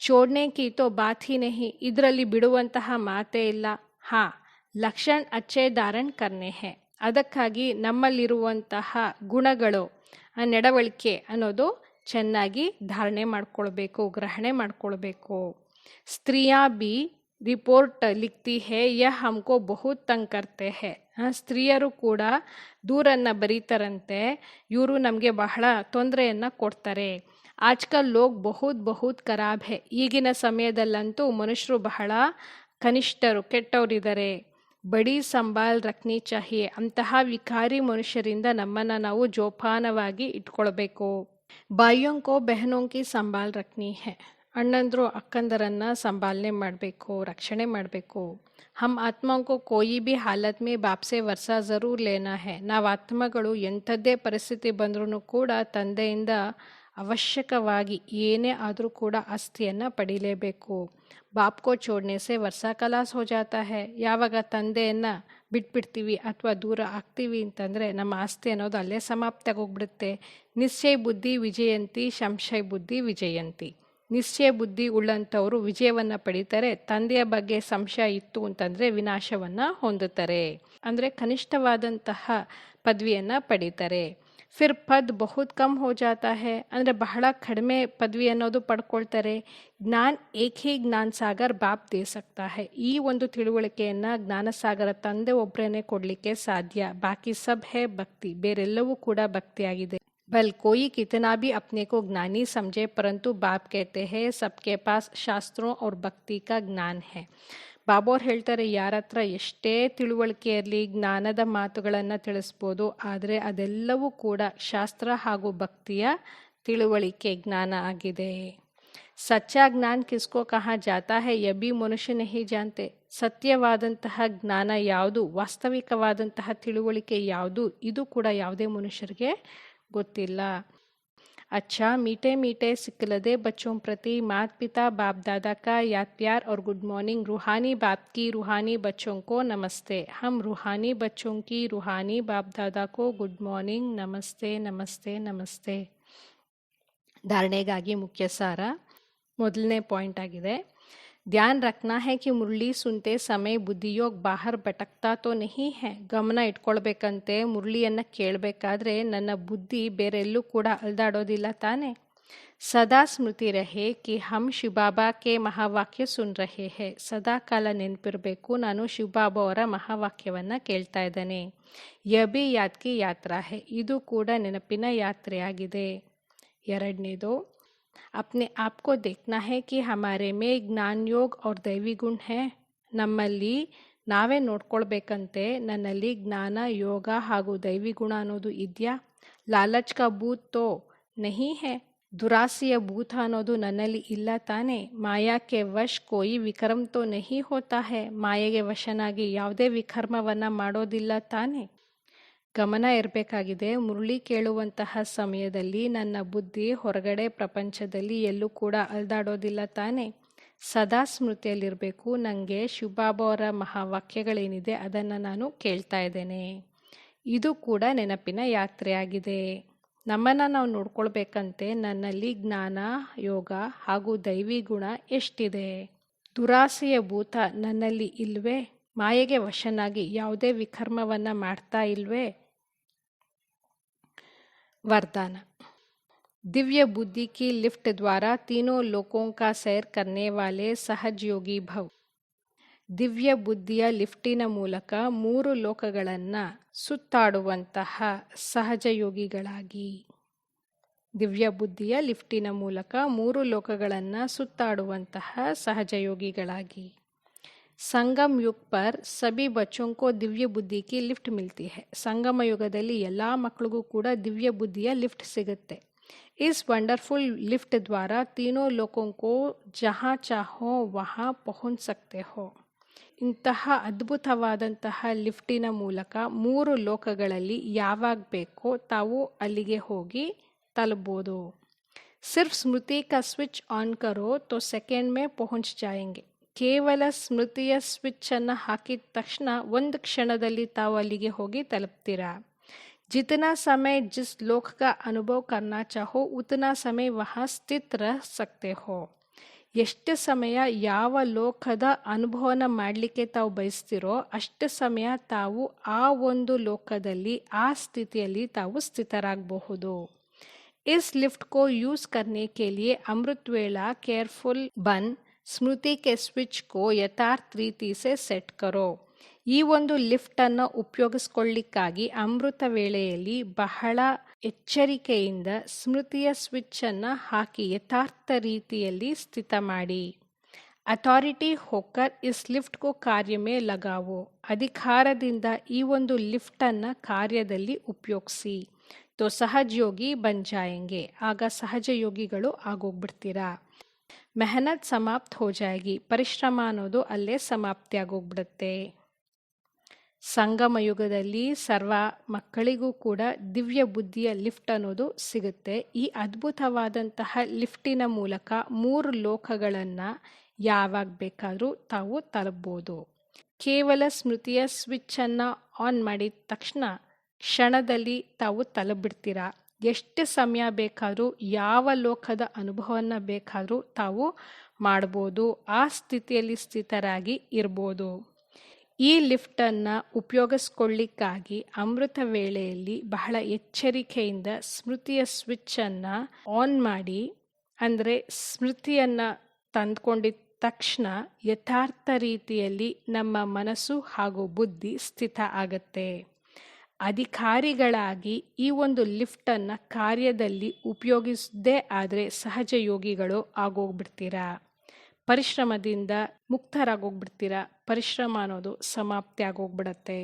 S1: छोड़ने की तो बात ही नहीं, ಇದರಲ್ಲಿ ಬಿಡುವಂತಹ ಮಾತೇ ಇಲ್ಲ. ಹಾ, ಲಕ್ಷಣ ಅಚ್ಚೆ ಧಾರಣ ಕರ್ನೆ ಹೇ. ಅದಕ್ಕಾಗಿ ನಮ್ಮಲ್ಲಿರುವಂತಹ ಗುಣಗಳು, ನಡವಳಿಕೆ ಅನ್ನೋದು ಚೆನ್ನಾಗಿ ಧಾರಣೆ ಮಾಡ್ಕೊಳ್ಬೇಕು, ಗ್ರಹಣೆ ಮಾಡ್ಕೊಳ್ಬೇಕು. ಸ್ತ್ರೀಯಾ ಬಿ ರಿಪೋರ್ಟ್ ಲಿಖ್ತಿ ಹೇ ಯಹ ಹಮ್ಕೋ ಬಹುತ್ ತಂಗ್ ಕರ್ತೆ ಹೇ. ಸ್ತ್ರೀಯರು ಕೂಡ ದೂರನ್ನು ಬರೀತಾರಂತೆ, ಇವರು ನಮಗೆ ಬಹಳ ತೊಂದರೆಯನ್ನು ಕೊಡ್ತಾರೆ. ಆಜ್ಕಲ್ ಲೋಗ್ ಬಹುತ್ ಖರಾಬ್ ಹೇ. ಈಗಿನ ಸಮಯದಲ್ಲಂತೂ ಮನುಷ್ಯರು ಬಹಳ ಕನಿಷ್ಠರು, ಕೆಟ್ಟವರಿದ್ದಾರೆ. ಬಡಿ ಸಂಭಾಲ್ ರಖ್ನಿ ಚಾಹಿಯೆ. ಅಂತಹ ವಿಕಾರಿ ಮನುಷ್ಯರಿಂದ ನಮ್ಮನ್ನು ನಾವು ಜೋಪಾನವಾಗಿ ಇಟ್ಕೊಳ್ಬೇಕು. ಬಾಯಿಯೊಂಕೋ ಬೆಹನೋಂಕಿ ಸಂಭಾಲ್ ರಖ್ನಿ ಹೇ. ಅಣ್ಣಂದ್ರು ಅಕ್ಕಂದರನ್ನು ಸಂಭಾಲನೆ ಮಾಡಬೇಕು, ರಕ್ಷಣೆ ಮಾಡಬೇಕು. ಹಮ್ ಆತ್ಮಂಕೋ ಕೋಯಿ ಬಿ ಹಾಲತ್ ಮೇ ಬಾಪ್ಸೆ ವರ್ಷ ಜರೂರ್ ಲೇನಾ ಹೇ. ನಾವು ಆತ್ಮಗಳು ಎಂಥದ್ದೇ ಪರಿಸ್ಥಿತಿ ಬಂದ್ರೂ ಕೂಡ ತಂದೆಯಿಂದ ಅವಶ್ಯಕವಾಗಿ ಏನೇ ಆದರೂ ಕೂಡ ಆಸ್ತಿಯನ್ನು ಪಡಿಲೇಬೇಕು. ಬಾಪ್ಕೋ ಚೋಡ್ನೆ ಸೆ ವರ್ಷ ಕಲಾಸ್ ಹೋ ಜಾತಾ ಹೇ. ಯಾವಾಗ ತಂದೆಯನ್ನು ಬಿಟ್ಬಿಡ್ತೀವಿ ಅಥವಾ ದೂರ ಆಗ್ತೀವಿ ಅಂತಂದರೆ ನಮ್ಮ ಆಸ್ತಿ ಅನ್ನೋದು ಅಲ್ಲೇ ಸಮಾಪ್ತಿ ಆಗೋಗ್ಬಿಡುತ್ತೆ. ನಿಶ್ಚಯ ಬುದ್ಧಿ ವಿಜಯಂತಿ, ಸಂಶಯ ಬುದ್ಧಿ ವಿಜಯಂತಿ. ನಿಶ್ಚಯ ಬುದ್ಧಿ ಉಳ್ಳಂಥವರು ವಿಜಯವನ್ನು ಪಡಿತಾರೆ. ತಂದೆಯ ಬಗ್ಗೆ ಸಂಶಯ ಇತ್ತು ಅಂತಂದರೆ ವಿನಾಶವನ್ನು ಹೊಂದುತ್ತಾರೆ, ಅಂದರೆ ಕನಿಷ್ಠವಾದಂತಹ ಪದವಿಯನ್ನು ಪಡಿತಾರೆ. ಫಿರ್ ಪದ್ ಬಹುತ್ ಕಮ್ ಹೋ ಜಾತಾ ಹೇ. ಅಂದರೆ ಬಹಳ ಕಡಿಮೆ ಪದವಿ ಅನ್ನೋದು ಪಡ್ಕೊಳ್ತಾರೆ. ಜ್ಞಾನ್ ಏಕ್ ಹಿ ಜ್ಞಾನ ಸಾಗರ್ ಬಾಪ್ ದೇ ಸಕ್ತಾ ಹೇ. ಈ ಒಂದು ತಿಳುವಳಿಕೆಯನ್ನು ಜ್ಞಾನಸಾಗರ ತಂದೆ ಒಬ್ಬರೇ ಕೊಡಲಿಕ್ಕೆ ಸಾಧ್ಯ. ಬಾಕಿ ಸಬ್ ಹೇ ಭಕ್ತಿ. ಬೇರೆಲ್ಲವೂ ಕೂಡ ಭಕ್ತಿಯಾಗಿದೆ. भल कोई कितना भी अपने को ज्ञानी समझे, परंतु बाप कहते हैं सबके पास ಶಾಸ್ತ್ರೋं और ಭಕ್ತಿ का ಜ್ಞಾನ है. ಬಾಬೋರ್ ಹೇಳ್ತಾರೆ, ಯಾರ ಹತ್ರ ಎಷ್ಟೇ ತಿಳುವಳಿಕೆ ಇರಲಿ, ಜ್ಞಾನದ ಮಾತುಗಳನ್ನು ತಿಳಿಸ್ಬೋದು, ಆದರೆ ಅದೆಲ್ಲವೂ ಕೂಡ ಶಾಸ್ತ್ರ ಹಾಗೂ ಭಕ್ತಿಯ ತಿಳುವಳಿಕೆ, ಜ್ಞಾನ ಆಗಿದೆ. ಸಚ್ಚಾ ಜ್ಞಾನ ಕಿಸ್ಕೋ ಕಹಾ ಜಾತಾ ಹೈ ಯಹ ಭಿ ಮನುಷ್ಯ ನಹಿ ಜಾನ್ತೆ. ಸತ್ಯವಾದಂತಹ ಜ್ಞಾನ ಯಾವುದು, ವಾಸ್ತವಿಕವಾದಂತಹ ತಿಳುವಳಿಕೆ ಯಾವುದು, ಇದು ಕೂಡ ಯಾವುದೇ ಮನುಷ್ಯರಿಗೆ ಗೊತ್ತಿಲ್ಲ. अच्छा मीठे मीठे सिकलदे बच्चों प्रति माता पिता बाप दादा का याद प्यार और गुड मॉर्निंग. रूहानी बाप की रूहानी बच्चों को नमस्ते. हम रूहानी बच्चों की रूहानी बाप दादा को गुड मॉर्निंग, नमस्ते नमस्ते नमस्ते. ಧಾರಣೆಗಾಗಿ ಮುಖ್ಯ ಸಾರ. ಮೊದಲನೇ ಪಾಯಿಂಟ್ ಆಗಿದೆ, ಧ್ಯಾನ್ ರಖನಾ ಹೈ ಕಿ ಮುರಳಿ ಸುನ್ತೆ ಸಮಯ ಬುದ್ಧಿಯೋಗ ಬಾಹರ್ ಭಟಕ್ತಾ ತೋ ನಹಿ ಹೈ. ಗಮನ ಇಟ್ಕೊಳ್ಬೇಕಂತೆ, ಮುರಳಿಯನ್ನು ಕೇಳಬೇಕಾದ್ರೆ ನನ್ನ ಬುದ್ಧಿ ಬೇರೆಲ್ಲೂ ಕೂಡ ಅಲ್ದಾಡೋದಿಲ್ಲ ತಾನೆ. ಸದಾ ಸ್ಮೃತಿ ರಹೆ ಕಿ ಹಮ್ ಶಿವಬಾಬಾ ಕೆ ಮಹಾವಾಕ್ಯ ಸುನ್ ರಹೆ ಹೇ. ಸದಾ ಕಾಲ ನೆನಪಿರಬೇಕು, ನಾನು ಶಿವಬಾಬಾ ಅವರ ಮಹಾವಾಕ್ಯವನ್ನು ಕೇಳ್ತಾ ಇದ್ದೇನೆ. ಯಹ ಭಿ ಯಾದ್ ಕಿ ಯಾತ್ರಾ ಹೈ. ಇದು ಕೂಡ ನೆನಪಿನ ಯಾತ್ರೆಯಾಗಿದೆ. ಎರಡನೇದು, अपने आप को देखना है कि हमारे में ज्ञान योग और दैवी गुण है. ನಮ್ಮಲ್ಲಿ ನಾವೇ ನೋಡ್ಕೊಳ್ಬೇಕಂತೆ, ನನ್ನಲ್ಲಿ ಜ್ಞಾನ, ಯೋಗ ಹಾಗೂ ದೈವಿ ಗುಣ ಅನ್ನೋದು ಇದೆಯಾ. ಲಾಲಚ್ ಕಾ ಭೂತ್ ತೋ ನಹಿ ಹೇ. ದುರಾಸೆಯ ಭೂತ ಅನ್ನೋದು ನನ್ನಲ್ಲಿ ಇಲ್ಲ ತಾನೆ. ಮಾಯಾಕ್ಕೆ ವಶ್ ಕೋಯಿ ವಿಕರ್ಮ ತೋ ನಹಿ ಹೋತಾ ಹೇ. ಮಾಯೆಗೆ ವಶನಾಗಿ ಯಾವುದೇ ವಿಕರ್ಮವನ್ನು ಮಾಡೋದಿಲ್ಲ ತಾನೆ. ಗಮನ ಇರಬೇಕಾಗಿದೆ. ಮುರಳಿ ಕೇಳುವಂತಹ ಸಮಯದಲ್ಲಿ ನನ್ನ ಬುದ್ಧಿ ಹೊರಗಡೆ ಪ್ರಪಂಚದಲ್ಲಿ ಎಲ್ಲೂ ಕೂಡ ಅಲ್ದಾಡೋದಿಲ್ಲ ತಾನೆ. ಸದಾ ಸ್ಮೃತಿಯಲ್ಲಿರಬೇಕು, ನನಗೆ ಶಿವಬಾಬಾ ಅವರ ಮಹಾವಾಕ್ಯಗಳೇನಿದೆ ಅದನ್ನು ನಾನು ಕೇಳ್ತಾ ಇದ್ದೇನೆ. ಇದು ಕೂಡ ನೆನಪಿನ ಯಾತ್ರೆಯಾಗಿದೆ. ನಮ್ಮನ್ನು ನಾವು ನೋಡ್ಕೊಳ್ಬೇಕಂತೆ, ನನ್ನಲ್ಲಿ ಜ್ಞಾನ, ಯೋಗ ಹಾಗೂ ದೈವಿ ಗುಣ ಎಷ್ಟಿದೆ. ದುರಾಸೆಯ ಭೂತ ನನ್ನಲ್ಲಿ ಇಲ್ವೇ. ಮಾಯೆಗೆ ವಶನಾಗಿ ಯಾವುದೇ ವಿಕರ್ಮವನ್ನು ಮಾಡ್ತಾ ಇಲ್ವೇ. वरदान. दिव्य बुद्धि की लिफ्ट द्वारा तीनों लोकों का सैर करने वाले सहज योगी भव. ದಿವ್ಯ ಬುದ್ಧಿಯ ಲಿಫ್ಟಿನ ಮೂಲಕ ಮೂರು ಲೋಕಗಳನ್ನು ಸುತ್ತಾಡುವಂತಹ ಸಹಜ ಯೋಗಿಗಳಾಗಿ. ದಿವ್ಯ ಬುದ್ಧಿಯ ಲಿಫ್ಟಿನ ಮೂಲಕ ಮೂರು ಲೋಕಗಳನ್ನು ಸುತ್ತಾಡುವಂತಹ ಸಹಜ ಯೋಗಿಗಳಾಗಿ. ಸಂಗಮ್ ಯುಗ್ ಪರ್ ಸಭಿ ಬಚ್ಚೋಂ ಕೋ ದಿವ್ಯ ಬುದ್ಧಿ ಕಿ ಲಿಫ್ಟ್ ಮಿಲ್ತಿ ಹೈ. ಸಂಗಮ ಯುಗದಲ್ಲಿ ಎಲ್ಲ ಮಕ್ಕಳಿಗೂ ಕೂಡ ದಿವ್ಯ ಬುದ್ಧಿಯ ಲಿಫ್ಟ್ ಸಿಗುತ್ತೆ. ಇಸ್ ವಂಡರ್ಫುಲ್ ಲಿಫ್ಟ್ ದ್ವಾರ ತೀನೋ ಲೋಕೋಂ ಕೋ ಜहाँ ಚಾಹೋ ವहाँ ಪಹುಂಚ್ ಸಕ್ತೆ ಹೋ. ಇಂತಹ ಅದ್ಭುತವಾದಂತಹ ಲಿಫ್ಟಿನ ಮೂಲಕ ಮೂರು ಲೋಕಗಳಲ್ಲಿ ಯಾವಾಗ ಬೇಕೋ ತಾವು ಅಲ್ಲಿಗೆ ಹೋಗಿ ತಲುಪಬಹುದು. ಸಿರ್ಫ್ ಸ್ಮೃತಿ ಕಾ ಸ್ವಿಚ್ ಆನ್ ಕರೋ ತೋ ಸೆಕೆಂಡ್ ಮೇ ಪಹುಂಚ್ ಜಾಯೆಂಗೆ. ಕೇವಲ ಸ್ಮೃತಿಯ ಸ್ವಿಚ್ಚನ್ನು ಹಾಕಿದ ತಕ್ಷಣ ಒಂದು ಕ್ಷಣದಲ್ಲಿ ತಾವು ಅಲ್ಲಿಗೆ ಹೋಗಿ ತಲುಪ್ತೀರಾ. ಜಿತನಾ ಸಮಯ ಜಿಸ್ ಲೋಕ ಕಾ ಅನುಭವ ಕರ್ನಾ ಚಾಹೋ ಉತನಾ ಸಮಯ ವಹಾ ಸ್ಥಿತ್ ರಹ ಸಕ್ತೆ ಹೋ. ಎಷ್ಟು ಸಮಯ ಯಾವ ಲೋಕದ ಅನುಭವನ ಮಾಡಲಿಕ್ಕೆ ತಾವು ಬಯಸ್ತಿರೋ ಅಷ್ಟು ಸಮಯ ತಾವು ಆ ಒಂದು ಲೋಕದಲ್ಲಿ ಆ ಸ್ಥಿತಿಯಲ್ಲಿ ತಾವು ಸ್ಥಿತರಾಗಬಹುದು. इस लिफ्ट को यूज करने के लिए अमृत वेला केयरफुल बन स्मृति के स्विच को यथार्थ ರೀತಿ से ಸೆಟ್ ಕರೋ. ಈ ಒಂದು ಲಿಫ್ಟನ್ನು ಉಪಯೋಗಿಸ್ಕೊಳ್ಳಿಕ್ಕಾಗಿ ಅಮೃತ ವೇಳೆಯಲ್ಲಿ ಬಹಳ ಎಚ್ಚರಿಕೆಯಿಂದ ಸ್ಮೃತಿಯ ಸ್ವಿಚ್ಚನ್ನು ಹಾಕಿ ಯಥಾರ್ಥ ರೀತಿಯಲ್ಲಿ ಸ್ಥಿತ ಮಾಡಿ. ಅಥಾರಿಟಿ ಹೋಕರ್ ಇಸ್ ಲಿಫ್ಟ್ ಕೋ ಕಾರ್ಯ ಮೇ ಲಗಾವೋ. ಅಧಿಕಾರದಿಂದ ಈ ಒಂದು ಲಿಫ್ಟನ್ನು ಕಾರ್ಯದಲ್ಲಿ ಉಪಯೋಗಿಸಿ. ತೋ ಸಹಜ ಯೋಗಿ ಬನ್ ಜಾಯೆಂಗೆ. ಆಗ ಸಹಜ ಯೋಗಿಗಳು ಆಗೋಗ್ಬಿಡ್ತೀರಾ. ಮೆಹನತ್ ಸಮಾಪ್ತ ಹೋ ಜಾಯೇಗಿ. ಪರಿಶ್ರಮ ಅನ್ನೋದು ಅಲ್ಲೇ ಸಮಾಪ್ತಿ ಆಗೋಗ್ಬಿಡುತ್ತೆ. ಸಂಗಮ ಯುಗದಲ್ಲಿ ಸರ್ವ ಮಕ್ಕಳಿಗೂ ಕೂಡ ದಿವ್ಯ ಬುದ್ಧಿಯ ಲಿಫ್ಟ್ ಅನ್ನೋದು ಸಿಗುತ್ತೆ. ಈ ಅದ್ಭುತವಾದಂತಹ ಲಿಫ್ಟಿನ ಮೂಲಕ 3 ಲೋಕಗಳನ್ನು ಯಾವಾಗ ಬೇಕಾದರೂ ತಾವು ತಲುಪಬಹುದು. ಕೇವಲ ಸ್ಮೃತಿಯ ಸ್ವಿಚ್ಚನ್ನು ಆನ್ ಮಾಡಿದ ತಕ್ಷಣ ಕ್ಷಣದಲ್ಲಿ ತಾವು ತಲುಪಿಬಿಡ್ತೀರಾ. ಎಷ್ಟು ಸಮಯ ಬೇಕಾದರೂ ಯಾವ ಲೋಕದ ಅನುಭವನ ಬೇಕಾದರೂ ತಾವು ಮಾಡ್ಬೋದು. ಆ ಸ್ಥಿತಿಯಲ್ಲಿ ಸ್ಥಿತರಾಗಿ ಇರ್ಬೋದು. ಈ ಲಿಫ್ಟನ್ನು ಉಪಯೋಗಿಸ್ಕೊಳ್ಳಿಕ್ಕಾಗಿ ಅಮೃತ ವೇಳೆಯಲ್ಲಿ ಬಹಳ ಎಚ್ಚರಿಕೆಯಿಂದ ಸ್ಮೃತಿಯ ಸ್ವಿಚ್ಚನ್ನು ಆನ್ ಮಾಡಿ, ಅಂದರೆ ಸ್ಮೃತಿಯನ್ನು ತಂದ್ಕೊಂಡಿದ್ದ ತಕ್ಷಣ ಯಥಾರ್ಥ ರೀತಿಯಲ್ಲಿ ನಮ್ಮ ಮನಸ್ಸು ಹಾಗೂ ಬುದ್ಧಿ ಸ್ಥಿತ ಆಗತ್ತೆ. ಅಧಿಕಾರಿಗಳಾಗಿ ಈ ಒಂದು ಲಿಫ್ಟನ್ನು ಕಾರ್ಯದಲ್ಲಿ ಉಪಯೋಗಿಸದೇ ಆದರೆ ಸಹಜ ಯೋಗಿಗಳು ಆಗೋಗ್ಬಿಡ್ತೀರಾ. ಪರಿಶ್ರಮದಿಂದ ಮುಕ್ತರಾಗೋಗ್ಬಿಡ್ತೀರಾ. ಪರಿಶ್ರಮ ಅನ್ನೋದು ಸಮಾಪ್ತಿ ಆಗೋಗ್ಬಿಡತ್ತೆ.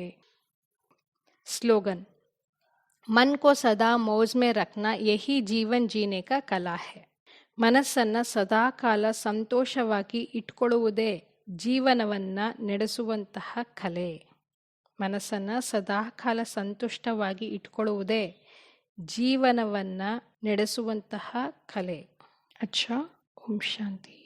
S1: ಸ್ಲೋಗನ್: ಮನ್ ಕೋ ಸದಾ ಮೌಜ್ ಮೇ ರಖ್ನಾ ಯಹಿ ಜೀವನ್ ಜೀನೆ ಕಾ ಕಲಾ ಹೈ. ಮನಸ್ಸನ್ನು ಸದಾಕಾಲ ಸಂತೋಷವಾಗಿ ಇಟ್ಕೊಳ್ಳುವುದೇ ಜೀವನವನ್ನು ನಡೆಸುವಂತಹ ಕಲೆ. ಮನಸ್ಸನ್ನು ಸದಾಕಾಲ ಸಂತುಷ್ಟವಾಗಿ ಇಟ್ಕೊಳ್ಳುವುದೇ ಜೀವನವನ್ನು ನಡೆಸುವಂತಹ ಕಲೆ. ಅಚ್ಚಾ, ಓಂ ಶಾಂತಿ.